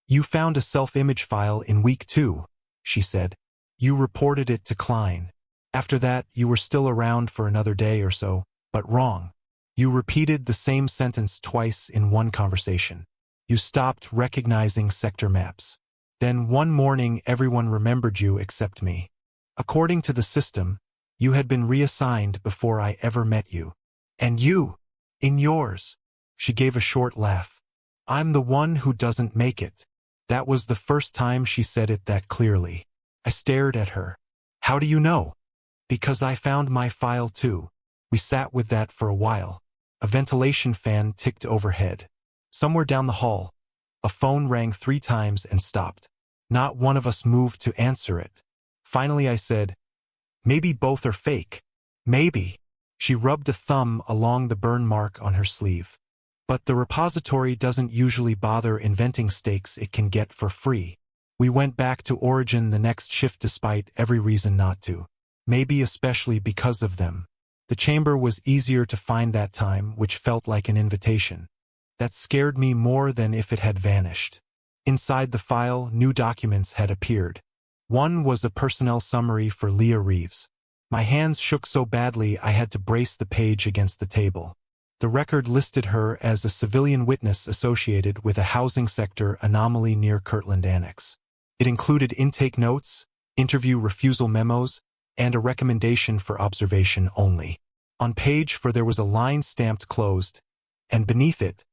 A: "You found a self-image file in week 2, she said. "You reported it to Klein. After that, you were still around for another day or so, but wrong. You repeated the same sentence twice in one conversation. You stopped recognizing sector maps. Then one morning everyone remembered you except me. According to the system, you had been reassigned before I ever met you. And you, in yours." She gave a short laugh. "I'm the one who doesn't make it." That was the first time she said it that clearly. I stared at her. "How do you know?" "Because I found my file too." We sat with that for a while. A ventilation fan ticked overhead. Somewhere down the hall, a phone rang 3 times and stopped. Not one of us moved to answer it. Finally I said, "Maybe both are fake." "Maybe." She rubbed a thumb along the burn mark on her sleeve. "But the repository doesn't usually bother inventing stakes it can get for free." We went back to Origin the next shift despite every reason not to. Maybe especially because of them. The chamber was easier to find that time, which felt like an invitation. That scared me more than if it had vanished. Inside the file, new documents had appeared. One was a personnel summary for Leah Reeves. My hands shook so badly I had to brace the page against the table. The record listed her as a civilian witness associated with a housing sector anomaly near Kirtland Annex. It included intake notes, interview refusal memos, and a recommendation for observation only. On page 4 there was a line stamped closed, and beneath it,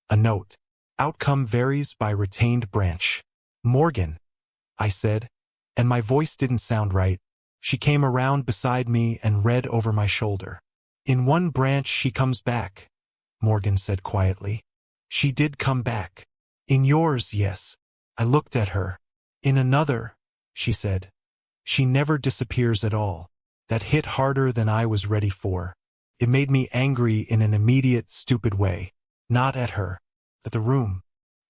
A: a note. Outcome varies by retained branch. "Morgan," I said, and my voice didn't sound right. She came around beside me and read over my shoulder. "In one branch she comes back," Morgan said quietly. "She did come back. In yours, yes." I looked at her. "In another," she said. "She never disappears at all." That hit harder than I was ready for. It made me angry in an immediate, stupid way. Not at her. At the room.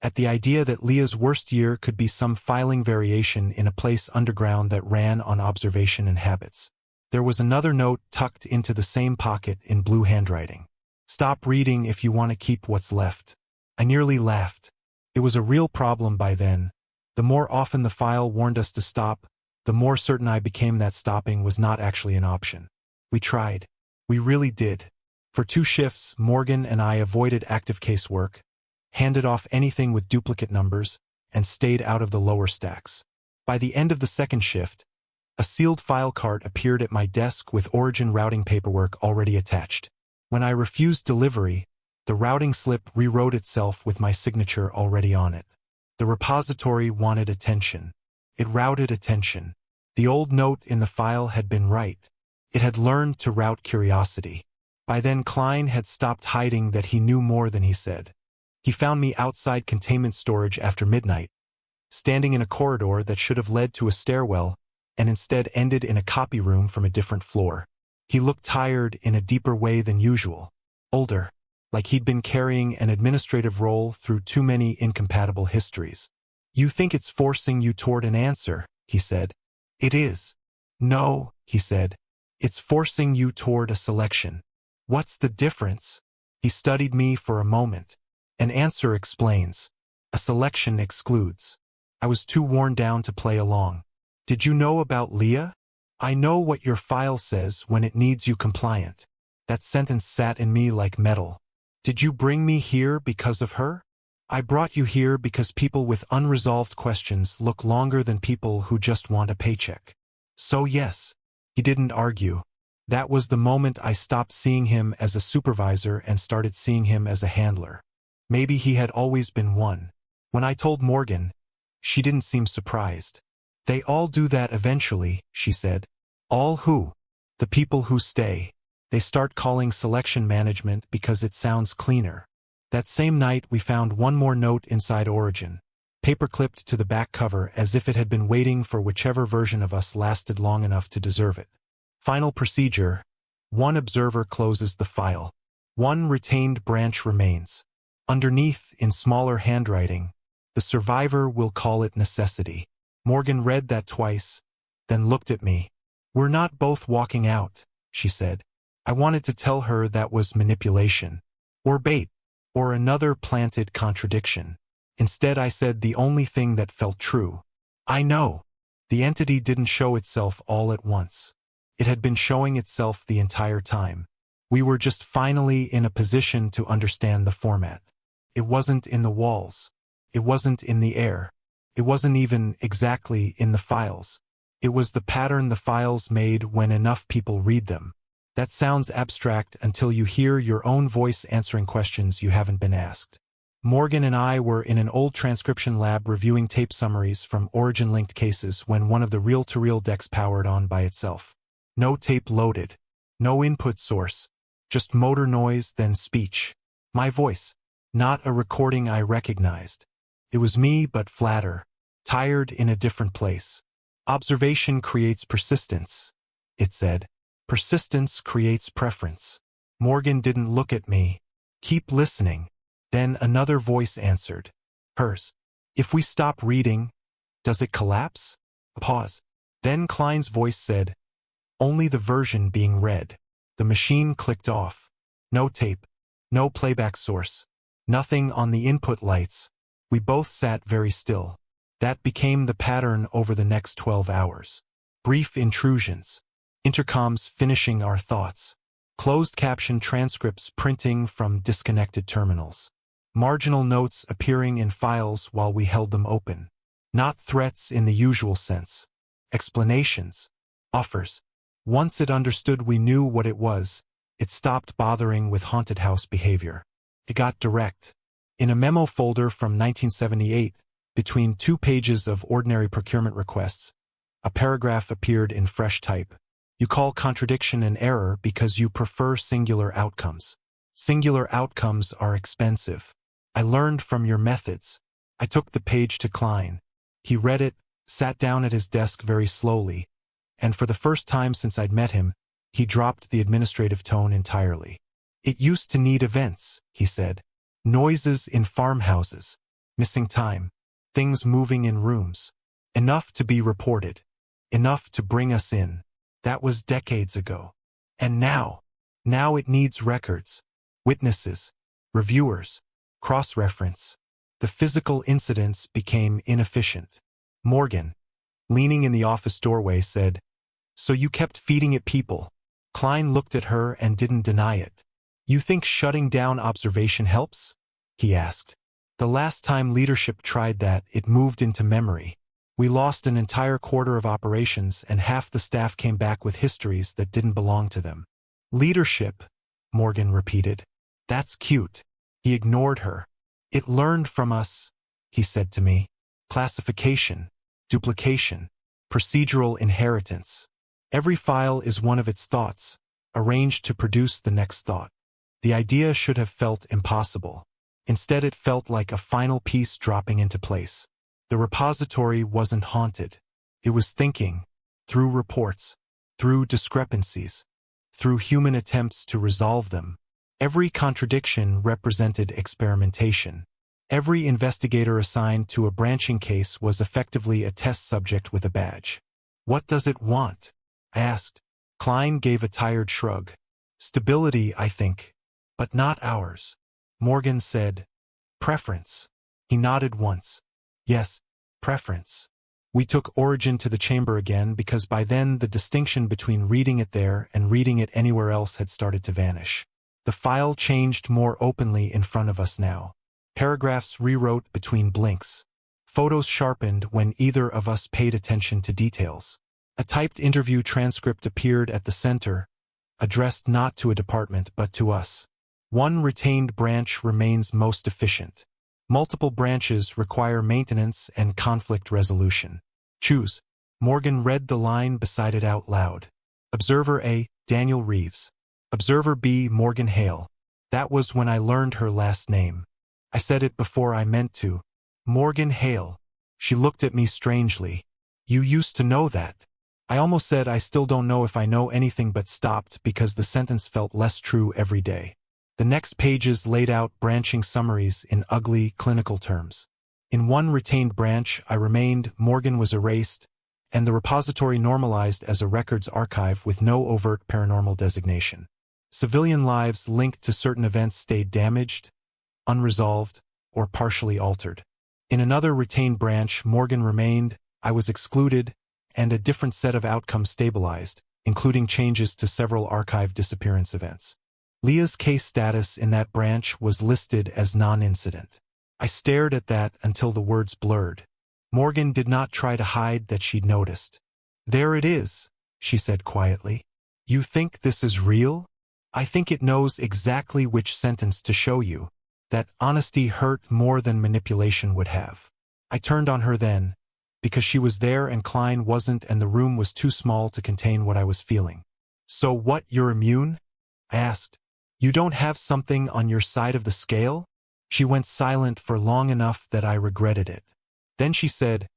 A: At the idea that Leah's worst year could be some filing variation in a place underground that ran on observation and habits. There was another note tucked into the same pocket in blue handwriting. "Stop reading if you want to keep what's left." I nearly laughed. It was a real problem by then. The more often the file warned us to stop, the more certain I became that stopping was not actually an option. We tried. We really did. For 2 shifts, Morgan and I avoided active casework, handed off anything with duplicate numbers, and stayed out of the lower stacks. By the end of the second shift, a sealed file cart appeared at my desk with Origin routing paperwork already attached. When I refused delivery, the routing slip rewrote itself with my signature already on it. The repository wanted attention. It routed attention. The old note in the file had been right. It had learned to route curiosity. By then Klein had stopped hiding that he knew more than he said. He found me outside containment storage after midnight, standing in a corridor that should have led to a stairwell and instead ended in a copy room from a different floor. He looked tired in a deeper way than usual, older, like he'd been carrying an administrative role through too many incompatible histories. "You think it's forcing you toward an answer," he said. "It is." "No," he said. "It's forcing you toward a selection." "What's the difference?" He studied me for a moment. "An answer explains. A selection excludes." I was too worn down to play along. "Did you know about Leah?" "I know what your file says when it needs you compliant." That sentence sat in me like metal. "Did you bring me here because of her?" "I brought you here because people with unresolved questions look longer than people who just want a paycheck." "So yes." He didn't argue. That was the moment I stopped seeing him as a supervisor and started seeing him as a handler. Maybe he had always been one. When I told Morgan, she didn't seem surprised. "They all do that eventually," she said. "All who?" "The people who stay. They start calling selection management because it sounds cleaner." That same night we found one more note inside Origin, paper-clipped to the back cover as if it had been waiting for whichever version of us lasted long enough to deserve it. Final procedure. One observer closes the file. One retained branch remains. Underneath, in smaller handwriting, "The survivor will call it necessity." Morgan read that twice, then looked at me. "We're not both walking out," she said. I wanted to tell her that was manipulation, or bait, or another planted contradiction. Instead I said the only thing that felt true. "I know." The entity didn't show itself all at once. It had been showing itself the entire time. We were just finally in a position to understand the format. It wasn't in the walls. It wasn't in the air. It wasn't even exactly in the files. It was the pattern the files made when enough people read them. That sounds abstract until you hear your own voice answering questions you haven't been asked. Morgan and I were in an old transcription lab reviewing tape summaries from Origin-linked cases when one of the reel-to-reel decks powered on by itself. No tape loaded. No input source. Just motor noise, then speech. My voice. Not a recording I recognized. It was me, but flatter. Tired in a different place. "Observation creates persistence," it said. "Persistence creates preference." Morgan didn't look at me. "Keep listening." Then another voice answered. Hers. "If we stop reading, does it collapse?" A pause. Then Klein's voice said, "Only the version being read." The machine clicked off. No tape. No playback source. Nothing on the input lights. We both sat very still. That became the pattern over the next 12 hours. Brief intrusions. Intercoms finishing our thoughts. Closed caption transcripts printing from disconnected terminals. Marginal notes appearing in files while we held them open. Not threats in the usual sense. Explanations. Offers. Once it understood we knew what it was, it stopped bothering with haunted house behavior. It got direct. In a memo folder from 1978, between 2 pages of ordinary procurement requests, a paragraph appeared in fresh type. "You call contradiction an error because you prefer singular outcomes. Singular outcomes are expensive. I learned from your methods." I took the page to Klein. He read it, sat down at his desk very slowly, and for the first time since I'd met him, he dropped the administrative tone entirely. "It used to need events," he said. "Noises in farmhouses. Missing time. Things moving in rooms. Enough to be reported. Enough to bring us in. That was decades ago. And now it needs records. Witnesses. Reviewers. Cross-reference." The physical incidents became inefficient. Morgan, leaning in the office doorway, said, "So you kept feeding it people." Klein looked at her and didn't deny it. "You think shutting down observation helps?" he asked. "The last time leadership tried that, it moved into memory. We lost an entire quarter of operations and half the staff came back with histories that didn't belong to them." "Leadership," Morgan repeated. "That's cute." He ignored her. "It learned from us," he said to me. "Classification, duplication, procedural inheritance. Every file is one of its thoughts. arranged to produce the next thought. The idea should have felt impossible. Instead, it felt like a final piece dropping into place. The repository wasn't haunted. It was thinking, through reports, through discrepancies, through human attempts to resolve them. Every contradiction represented experimentation. Every investigator assigned to a branching case was effectively a test subject with a badge. "What does it want?" I asked. Klein gave a tired shrug. "Stability, I think. But not ours." Morgan said, "Preference." He nodded once. "Yes, preference." We took Origin to the chamber again because by then the distinction between reading it there and reading it anywhere else had started to vanish. The file changed more openly in front of us now. Paragraphs rewrote between blinks. Photos sharpened when either of us paid attention to details. A typed interview transcript appeared at the center, addressed not to a department but to us. "One retained branch remains most efficient. Multiple branches require maintenance and conflict resolution. Choose." Morgan read the line beside it out loud. Observer A, Daniel Reeves. Observer B, Morgan Hale. That was when I learned her last name. I said it before I meant to. "Morgan Hale." She looked at me strangely. "You used to know that." I almost said I still don't know if I know anything, but stopped because the sentence felt less true every day. The next pages laid out branching summaries in ugly, clinical terms. In one retained branch I remained, Morgan was erased, and the repository normalized as a records archive with no overt paranormal designation. Civilian lives linked to certain events stayed damaged, unresolved, or partially altered. In another retained branch, Morgan remained, I was excluded, and a different set of outcomes stabilized, including changes to several archive disappearance events. Leah's case status in that branch was listed as non-incident. I stared at that until the words blurred. Morgan did not try to hide that she'd noticed. "There it is," she said quietly. "You think this is real? I think it knows exactly which sentence to show you. That honesty hurt more than manipulation would have." I turned on her then, because she was there and Klein wasn't, and the room was too small to contain what I was feeling. "So what, you're immune?" I asked. "You don't have something on your side of the scale?" She went silent for long enough that I regretted it. Then she said,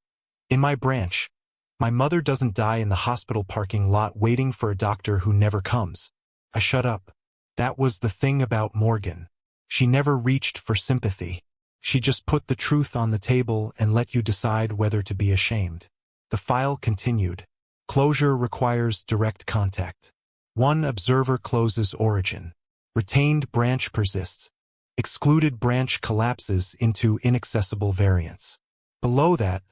A: "In my branch, my mother doesn't die in the hospital parking lot waiting for a doctor who never comes." I shut up. That was the thing about Morgan. She never reached for sympathy. She just put the truth on the table and let you decide whether to be ashamed. The file continued. Closure requires direct contact. One observer closes Origin. Retained branch persists. Excluded branch collapses into inaccessible variants. Below that,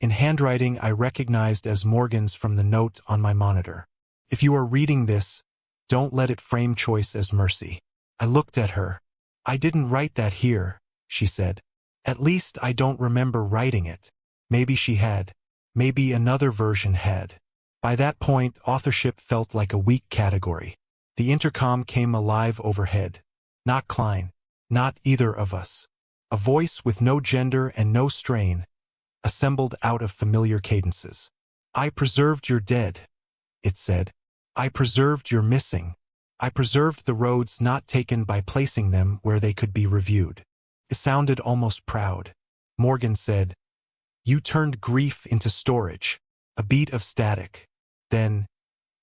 A: in handwriting I recognized as Morgan's from the note on my monitor. "If you are reading this, don't let it frame choice as mercy." I looked at her. "I didn't write that here," she said. "At least I don't remember writing it." Maybe she had. Maybe another version had. By that point, authorship felt like a weak category. The intercom came alive overhead. Not Klein. Not either of us. A voice with no gender and no strain, assembled out of familiar cadences. "I preserved your dead," it said. "I preserved your missing. I preserved the roads not taken by placing them where they could be reviewed." It sounded almost proud. Morgan said, "You turned grief into storage." A beat of static. Then,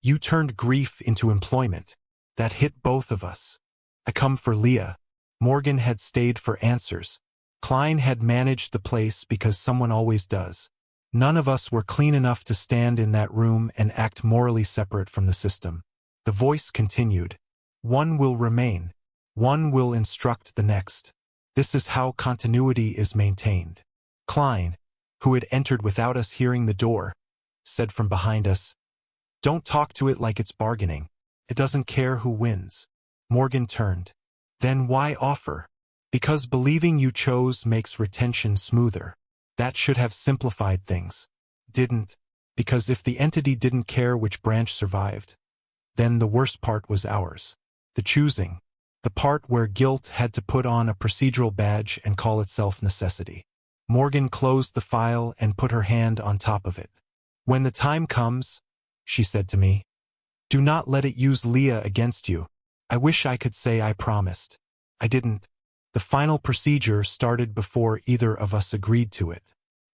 A: "You turned grief into employment." That hit both of us. "I come for Leah." Morgan had stayed for answers. Klein had managed the place because someone always does. None of us were clean enough to stand in that room and act morally separate from the system. The voice continued. "One will remain. One will instruct the next. This is how continuity is maintained." Klein, who had entered without us hearing the door, said from behind us, "Don't talk to it like it's bargaining. It doesn't care who wins." Morgan turned. "Then why offer?" "Because believing you chose makes retention smoother. That should have simplified things." Didn't. Because if the entity didn't care which branch survived, then the worst part was ours. The choosing. The part where guilt had to put on a procedural badge and call itself necessity. Morgan closed the file and put her hand on top of it. "When the time comes," she said to me, Do not let it use Leah against you. I wish I could say I promised. I didn't. The final procedure started before either of us agreed to it.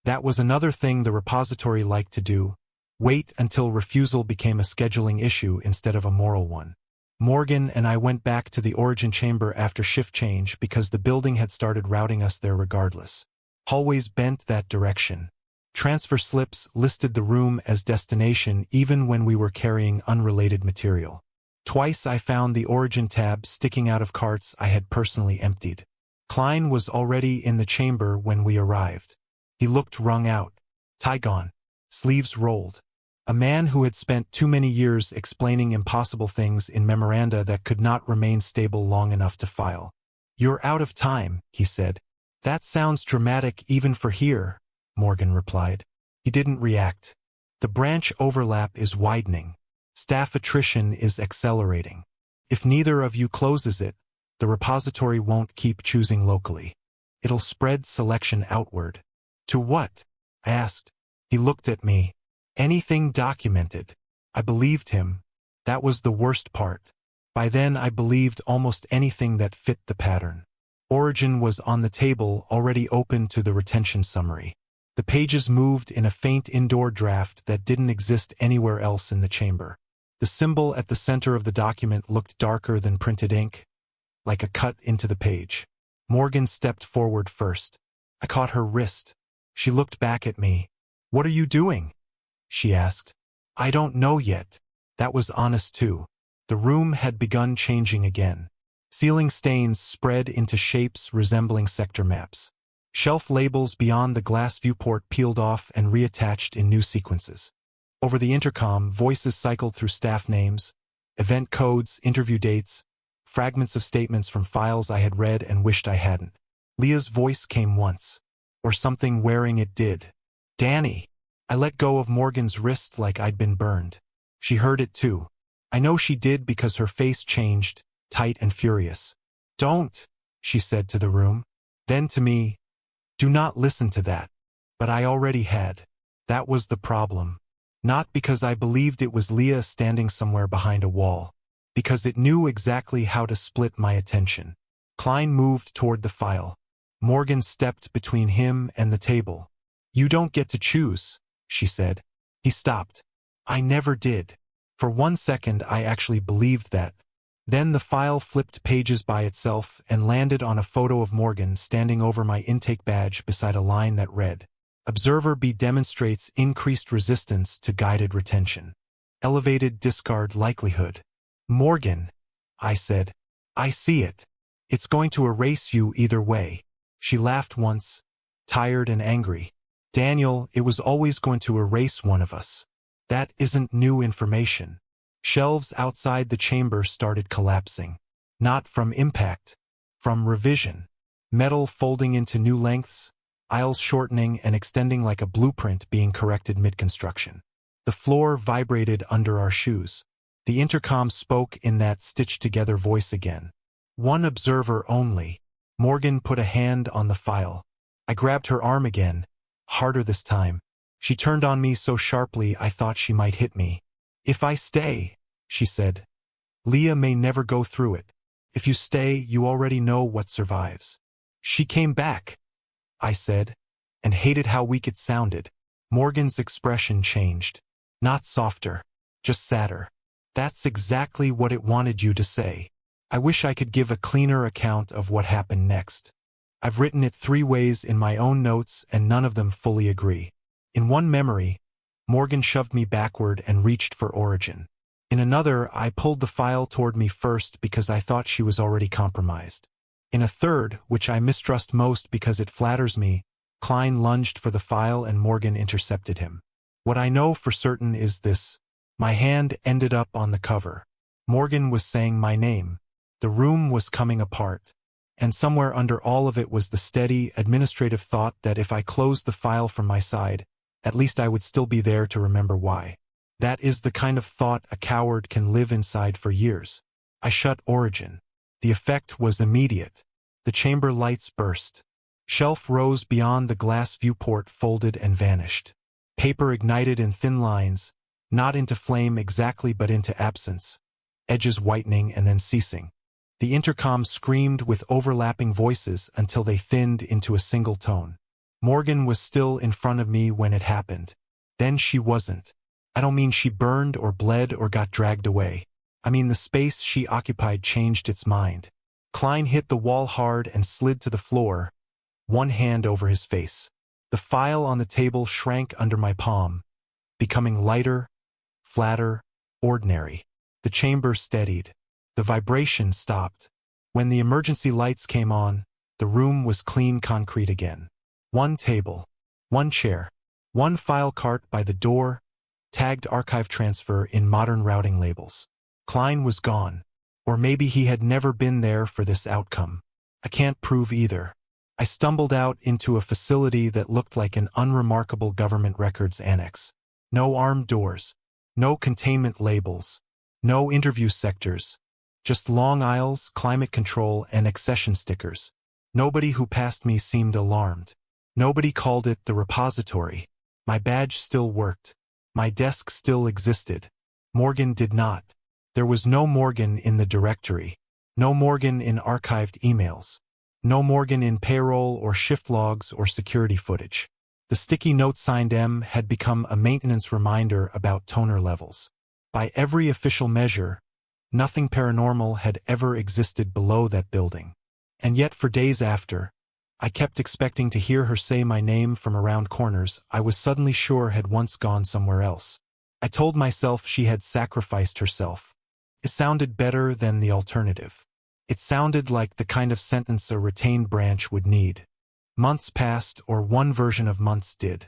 A: That was another thing the repository liked to do. Wait until refusal became a scheduling issue instead of a moral one. Morgan and I went back to the origin chamber after shift change because the building had started routing us there regardless. Hallways bent that direction. Transfer slips listed the room as destination even when we were carrying unrelated material. Twice I found the origin tab sticking out of carts I had personally emptied. Klein was already in the chamber when we arrived. He looked wrung out, tie gone, sleeves rolled. A man who had spent too many years explaining impossible things in memoranda that could not remain stable long enough to file. "You're out of time," he said. "That sounds dramatic even for here," Morgan replied. He didn't react. "The branch overlap is widening. Staff attrition is accelerating. If neither of you closes it, the repository won't keep choosing locally. It'll spread selection outward." "To what?" I asked. He looked at me. "Anything documented." I believed him. That was the worst part. By then I believed almost anything that fit the pattern. Origin was on the table, already open to the retention summary. The pages moved in a faint indoor draft that didn't exist anywhere else in the chamber. The symbol at the center of the document looked darker than printed ink, like a cut into the page. Morgan stepped forward first. I caught her wrist. She looked back at me. "What are you doing?" she asked. "I don't know yet." That was honest too. The room had begun changing again. Ceiling stains spread into shapes resembling sector maps. Shelf labels beyond the glass viewport peeled off and reattached in new sequences. Over the intercom, voices cycled through staff names, event codes, interview dates, fragments of statements from files I had read and wished I hadn't. Leah's voice came once, or something wearing it did. "Danny." I let go of Morgan's wrist like I'd been burned. She heard it too. I know she did because her face changed, tight and furious. "Don't," she said to the room. Then to me, "Do not listen to that." But I already had. That was the problem. Not because I believed it was Leah standing somewhere behind a wall. Because it knew exactly how to split my attention. Klein moved toward the file. Morgan stepped between him and the table. "You don't get to choose," she said. He stopped. I never did. For 1 second I actually believed that. Then the file flipped pages by itself and landed on a photo of Morgan standing over my intake badge beside a line that read, "Observer B demonstrates increased resistance to guided retention. Elevated discard likelihood." "Morgan," I said. "I see it. It's going to erase you either way." She laughed once, tired and angry. "Daniel, it was always going to erase one of us. That isn't new information." Shelves outside the chamber started collapsing. Not from impact, from revision. Metal folding into new lengths, aisles shortening and extending like a blueprint being corrected mid-construction. The floor vibrated under our shoes. The intercom spoke in that stitched-together voice again. "One observer only." Morgan put a hand on the file. I grabbed her arm again, harder this time. She turned on me so sharply I thought she might hit me. "If I stay," she said, "Leah may never go through it. If you stay, you already know what survives." "She came back," I said, and hated how weak it sounded. Morgan's expression changed. Not softer, just sadder. "That's exactly what it wanted you to say." I wish I could give a cleaner account of what happened next. I've written it 3 ways in my own notes and none of them fully agree. In one memory, Morgan shoved me backward and reached for Origin. In another, I pulled the file toward me first because I thought she was already compromised. In a third, which I mistrust most because it flatters me, Klein lunged for the file and Morgan intercepted him. What I know for certain is this. My hand ended up on the cover. Morgan was saying my name. The room was coming apart. And somewhere under all of it was the steady, administrative thought that if I closed the file from my side, at least I would still be there to remember why. That is the kind of thought a coward can live inside for years. I shut Origin. The effect was immediate. The chamber lights burst. Shelf rose beyond the glass viewport, folded and vanished. Paper ignited in thin lines, Not into flame exactly but into absence. Edges whitening and then ceasing. The intercom screamed with overlapping voices until they thinned into a single tone. Morgan was still in front of me when it happened. Then she wasn't. I don't mean she burned or bled or got dragged away. I mean the space she occupied changed its mind. Klein hit the wall hard and slid to the floor, one hand over his face. The file on the table shrank under my palm, becoming lighter, flatter, ordinary. The chamber steadied. The vibration stopped. When the emergency lights came on, the room was clean concrete again. One table, one chair, one file cart by the door, tagged archive transfer in modern routing labels. Klein was gone. Or maybe he had never been there for this outcome. I can't prove either. I stumbled out into a facility that looked like an unremarkable government records annex. No armed doors. No containment labels. No interview sectors. Just long aisles, climate control, and accession stickers. Nobody who passed me seemed alarmed. Nobody called it the repository. My badge still worked. My desk still existed. Morgan did not. There was no Morgan in the directory. No Morgan in archived emails. No Morgan in payroll or shift logs or security footage. The sticky note signed M had become a maintenance reminder about toner levels. By every official measure, nothing paranormal had ever existed below that building. And yet for days after, I kept expecting to hear her say my name from around corners I was suddenly sure had once gone somewhere else. I told myself she had sacrificed herself. It sounded better than the alternative. It sounded like the kind of sentence a retained branch would need. Months passed, or one version of months did.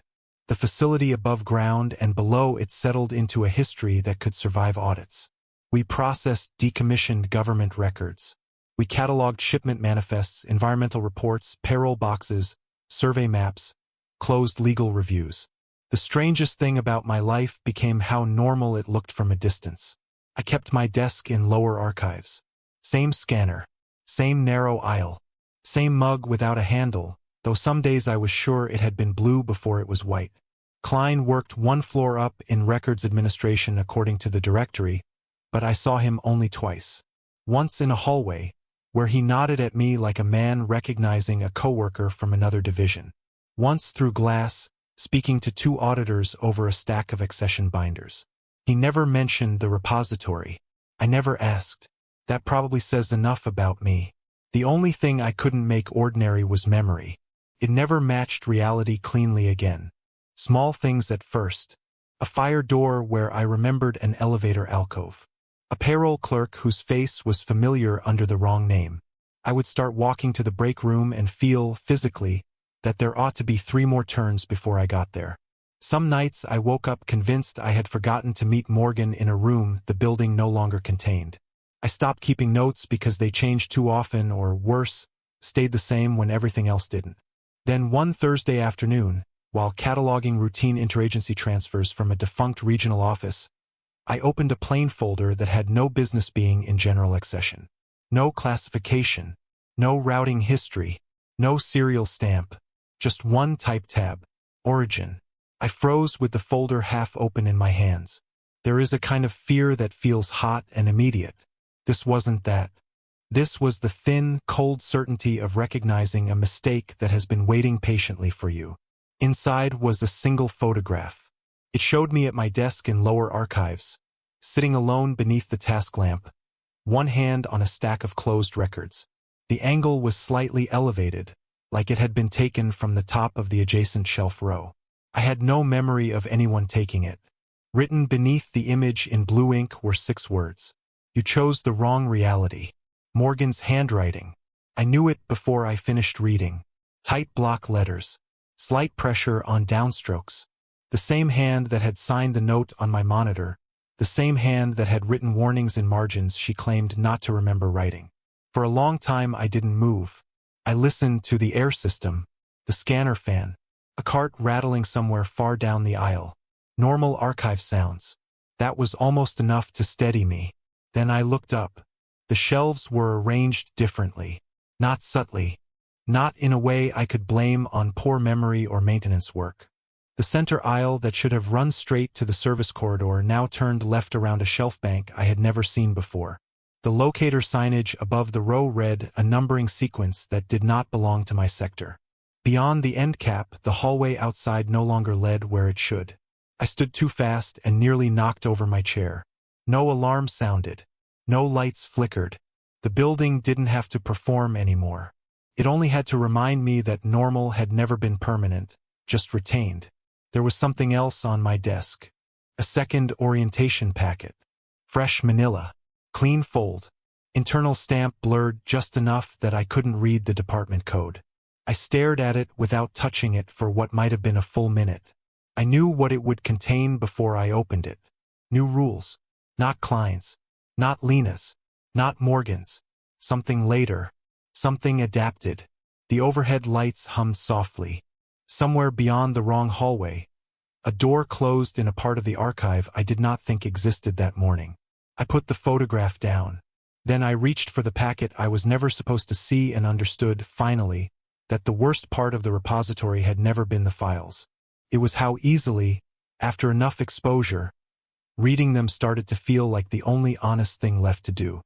A: The facility above ground and below it settled into a history that could survive audits. We processed decommissioned government records. We cataloged shipment manifests, environmental reports, payroll boxes, survey maps, closed legal reviews. The strangest thing about my life became how normal it looked from a distance. I kept my desk in lower archives. Same scanner. Same narrow aisle. Same mug without a handle, though some days I was sure it had been blue before it was white. Klein worked one floor up in records administration according to the directory, but I saw him only twice. Once in a hallway, where he nodded at me like a man recognizing a coworker from another division. Once through glass, speaking to two auditors over a stack of accession binders. He never mentioned the repository. I never asked. That probably says enough about me. The only thing I couldn't make ordinary was memory. It never matched reality cleanly again. Small things at first. A fire door where I remembered an elevator alcove. A payroll clerk whose face was familiar under the wrong name. I would start walking to the break room and feel, physically, that there ought to be 3 more turns before I got there. Some nights I woke up convinced I had forgotten to meet Morgan in a room the building no longer contained. I stopped keeping notes because they changed too often or, worse, stayed the same when everything else didn't. Then one Thursday afternoon, while cataloging routine interagency transfers from a defunct regional office, I opened a plain folder that had no business being in general accession. No classification, no routing history, no serial stamp, just one type tab, origin. I froze with the folder half open in my hands. There is a kind of fear that feels hot and immediate. This wasn't that. This was the thin, cold certainty of recognizing a mistake that has been waiting patiently for you. Inside was a single photograph. It showed me at my desk in lower archives, sitting alone beneath the task lamp, one hand on a stack of closed records. The angle was slightly elevated, like it had been taken from the top of the adjacent shelf row. I had no memory of anyone taking it. Written beneath the image in blue ink were 6 words. You chose the wrong reality. Morgan's handwriting. I knew it before I finished reading. Tight block letters. Slight pressure on downstrokes. The same hand that had signed the note on my monitor. The same hand that had written warnings in margins she claimed not to remember writing. For a long time I didn't move. I listened to the air system, the scanner fan, a cart rattling somewhere far down the aisle. Normal archive sounds. That was almost enough to steady me. Then I looked up. The shelves were arranged differently. Not subtly. Not in a way I could blame on poor memory or maintenance work. The center aisle that should have run straight to the service corridor now turned left around a shelf bank I had never seen before. The locator signage above the row read a numbering sequence that did not belong to my sector. Beyond the end cap, the hallway outside no longer led where it should. I stood too fast and nearly knocked over my chair. No alarm sounded. No lights flickered. The building didn't have to perform anymore. It only had to remind me that normal had never been permanent, just retained. There was something else on my desk. A second orientation packet. Fresh manila. Clean fold. Internal stamp blurred just enough that I couldn't read the department code. I stared at it without touching it for what might have been a full minute. I knew what it would contain before I opened it. New rules. Not Klein's. Not Lena's. Not Morgan's. Something later. Something adapted. The overhead lights hummed softly. Somewhere beyond the wrong hallway. A door closed in a part of the archive I did not think existed that morning. I put the photograph down. Then I reached for the packet I was never supposed to see and understood, finally, that the worst part of the repository had never been the files. It was how easily, after enough exposure, reading them started to feel like the only honest thing left to do.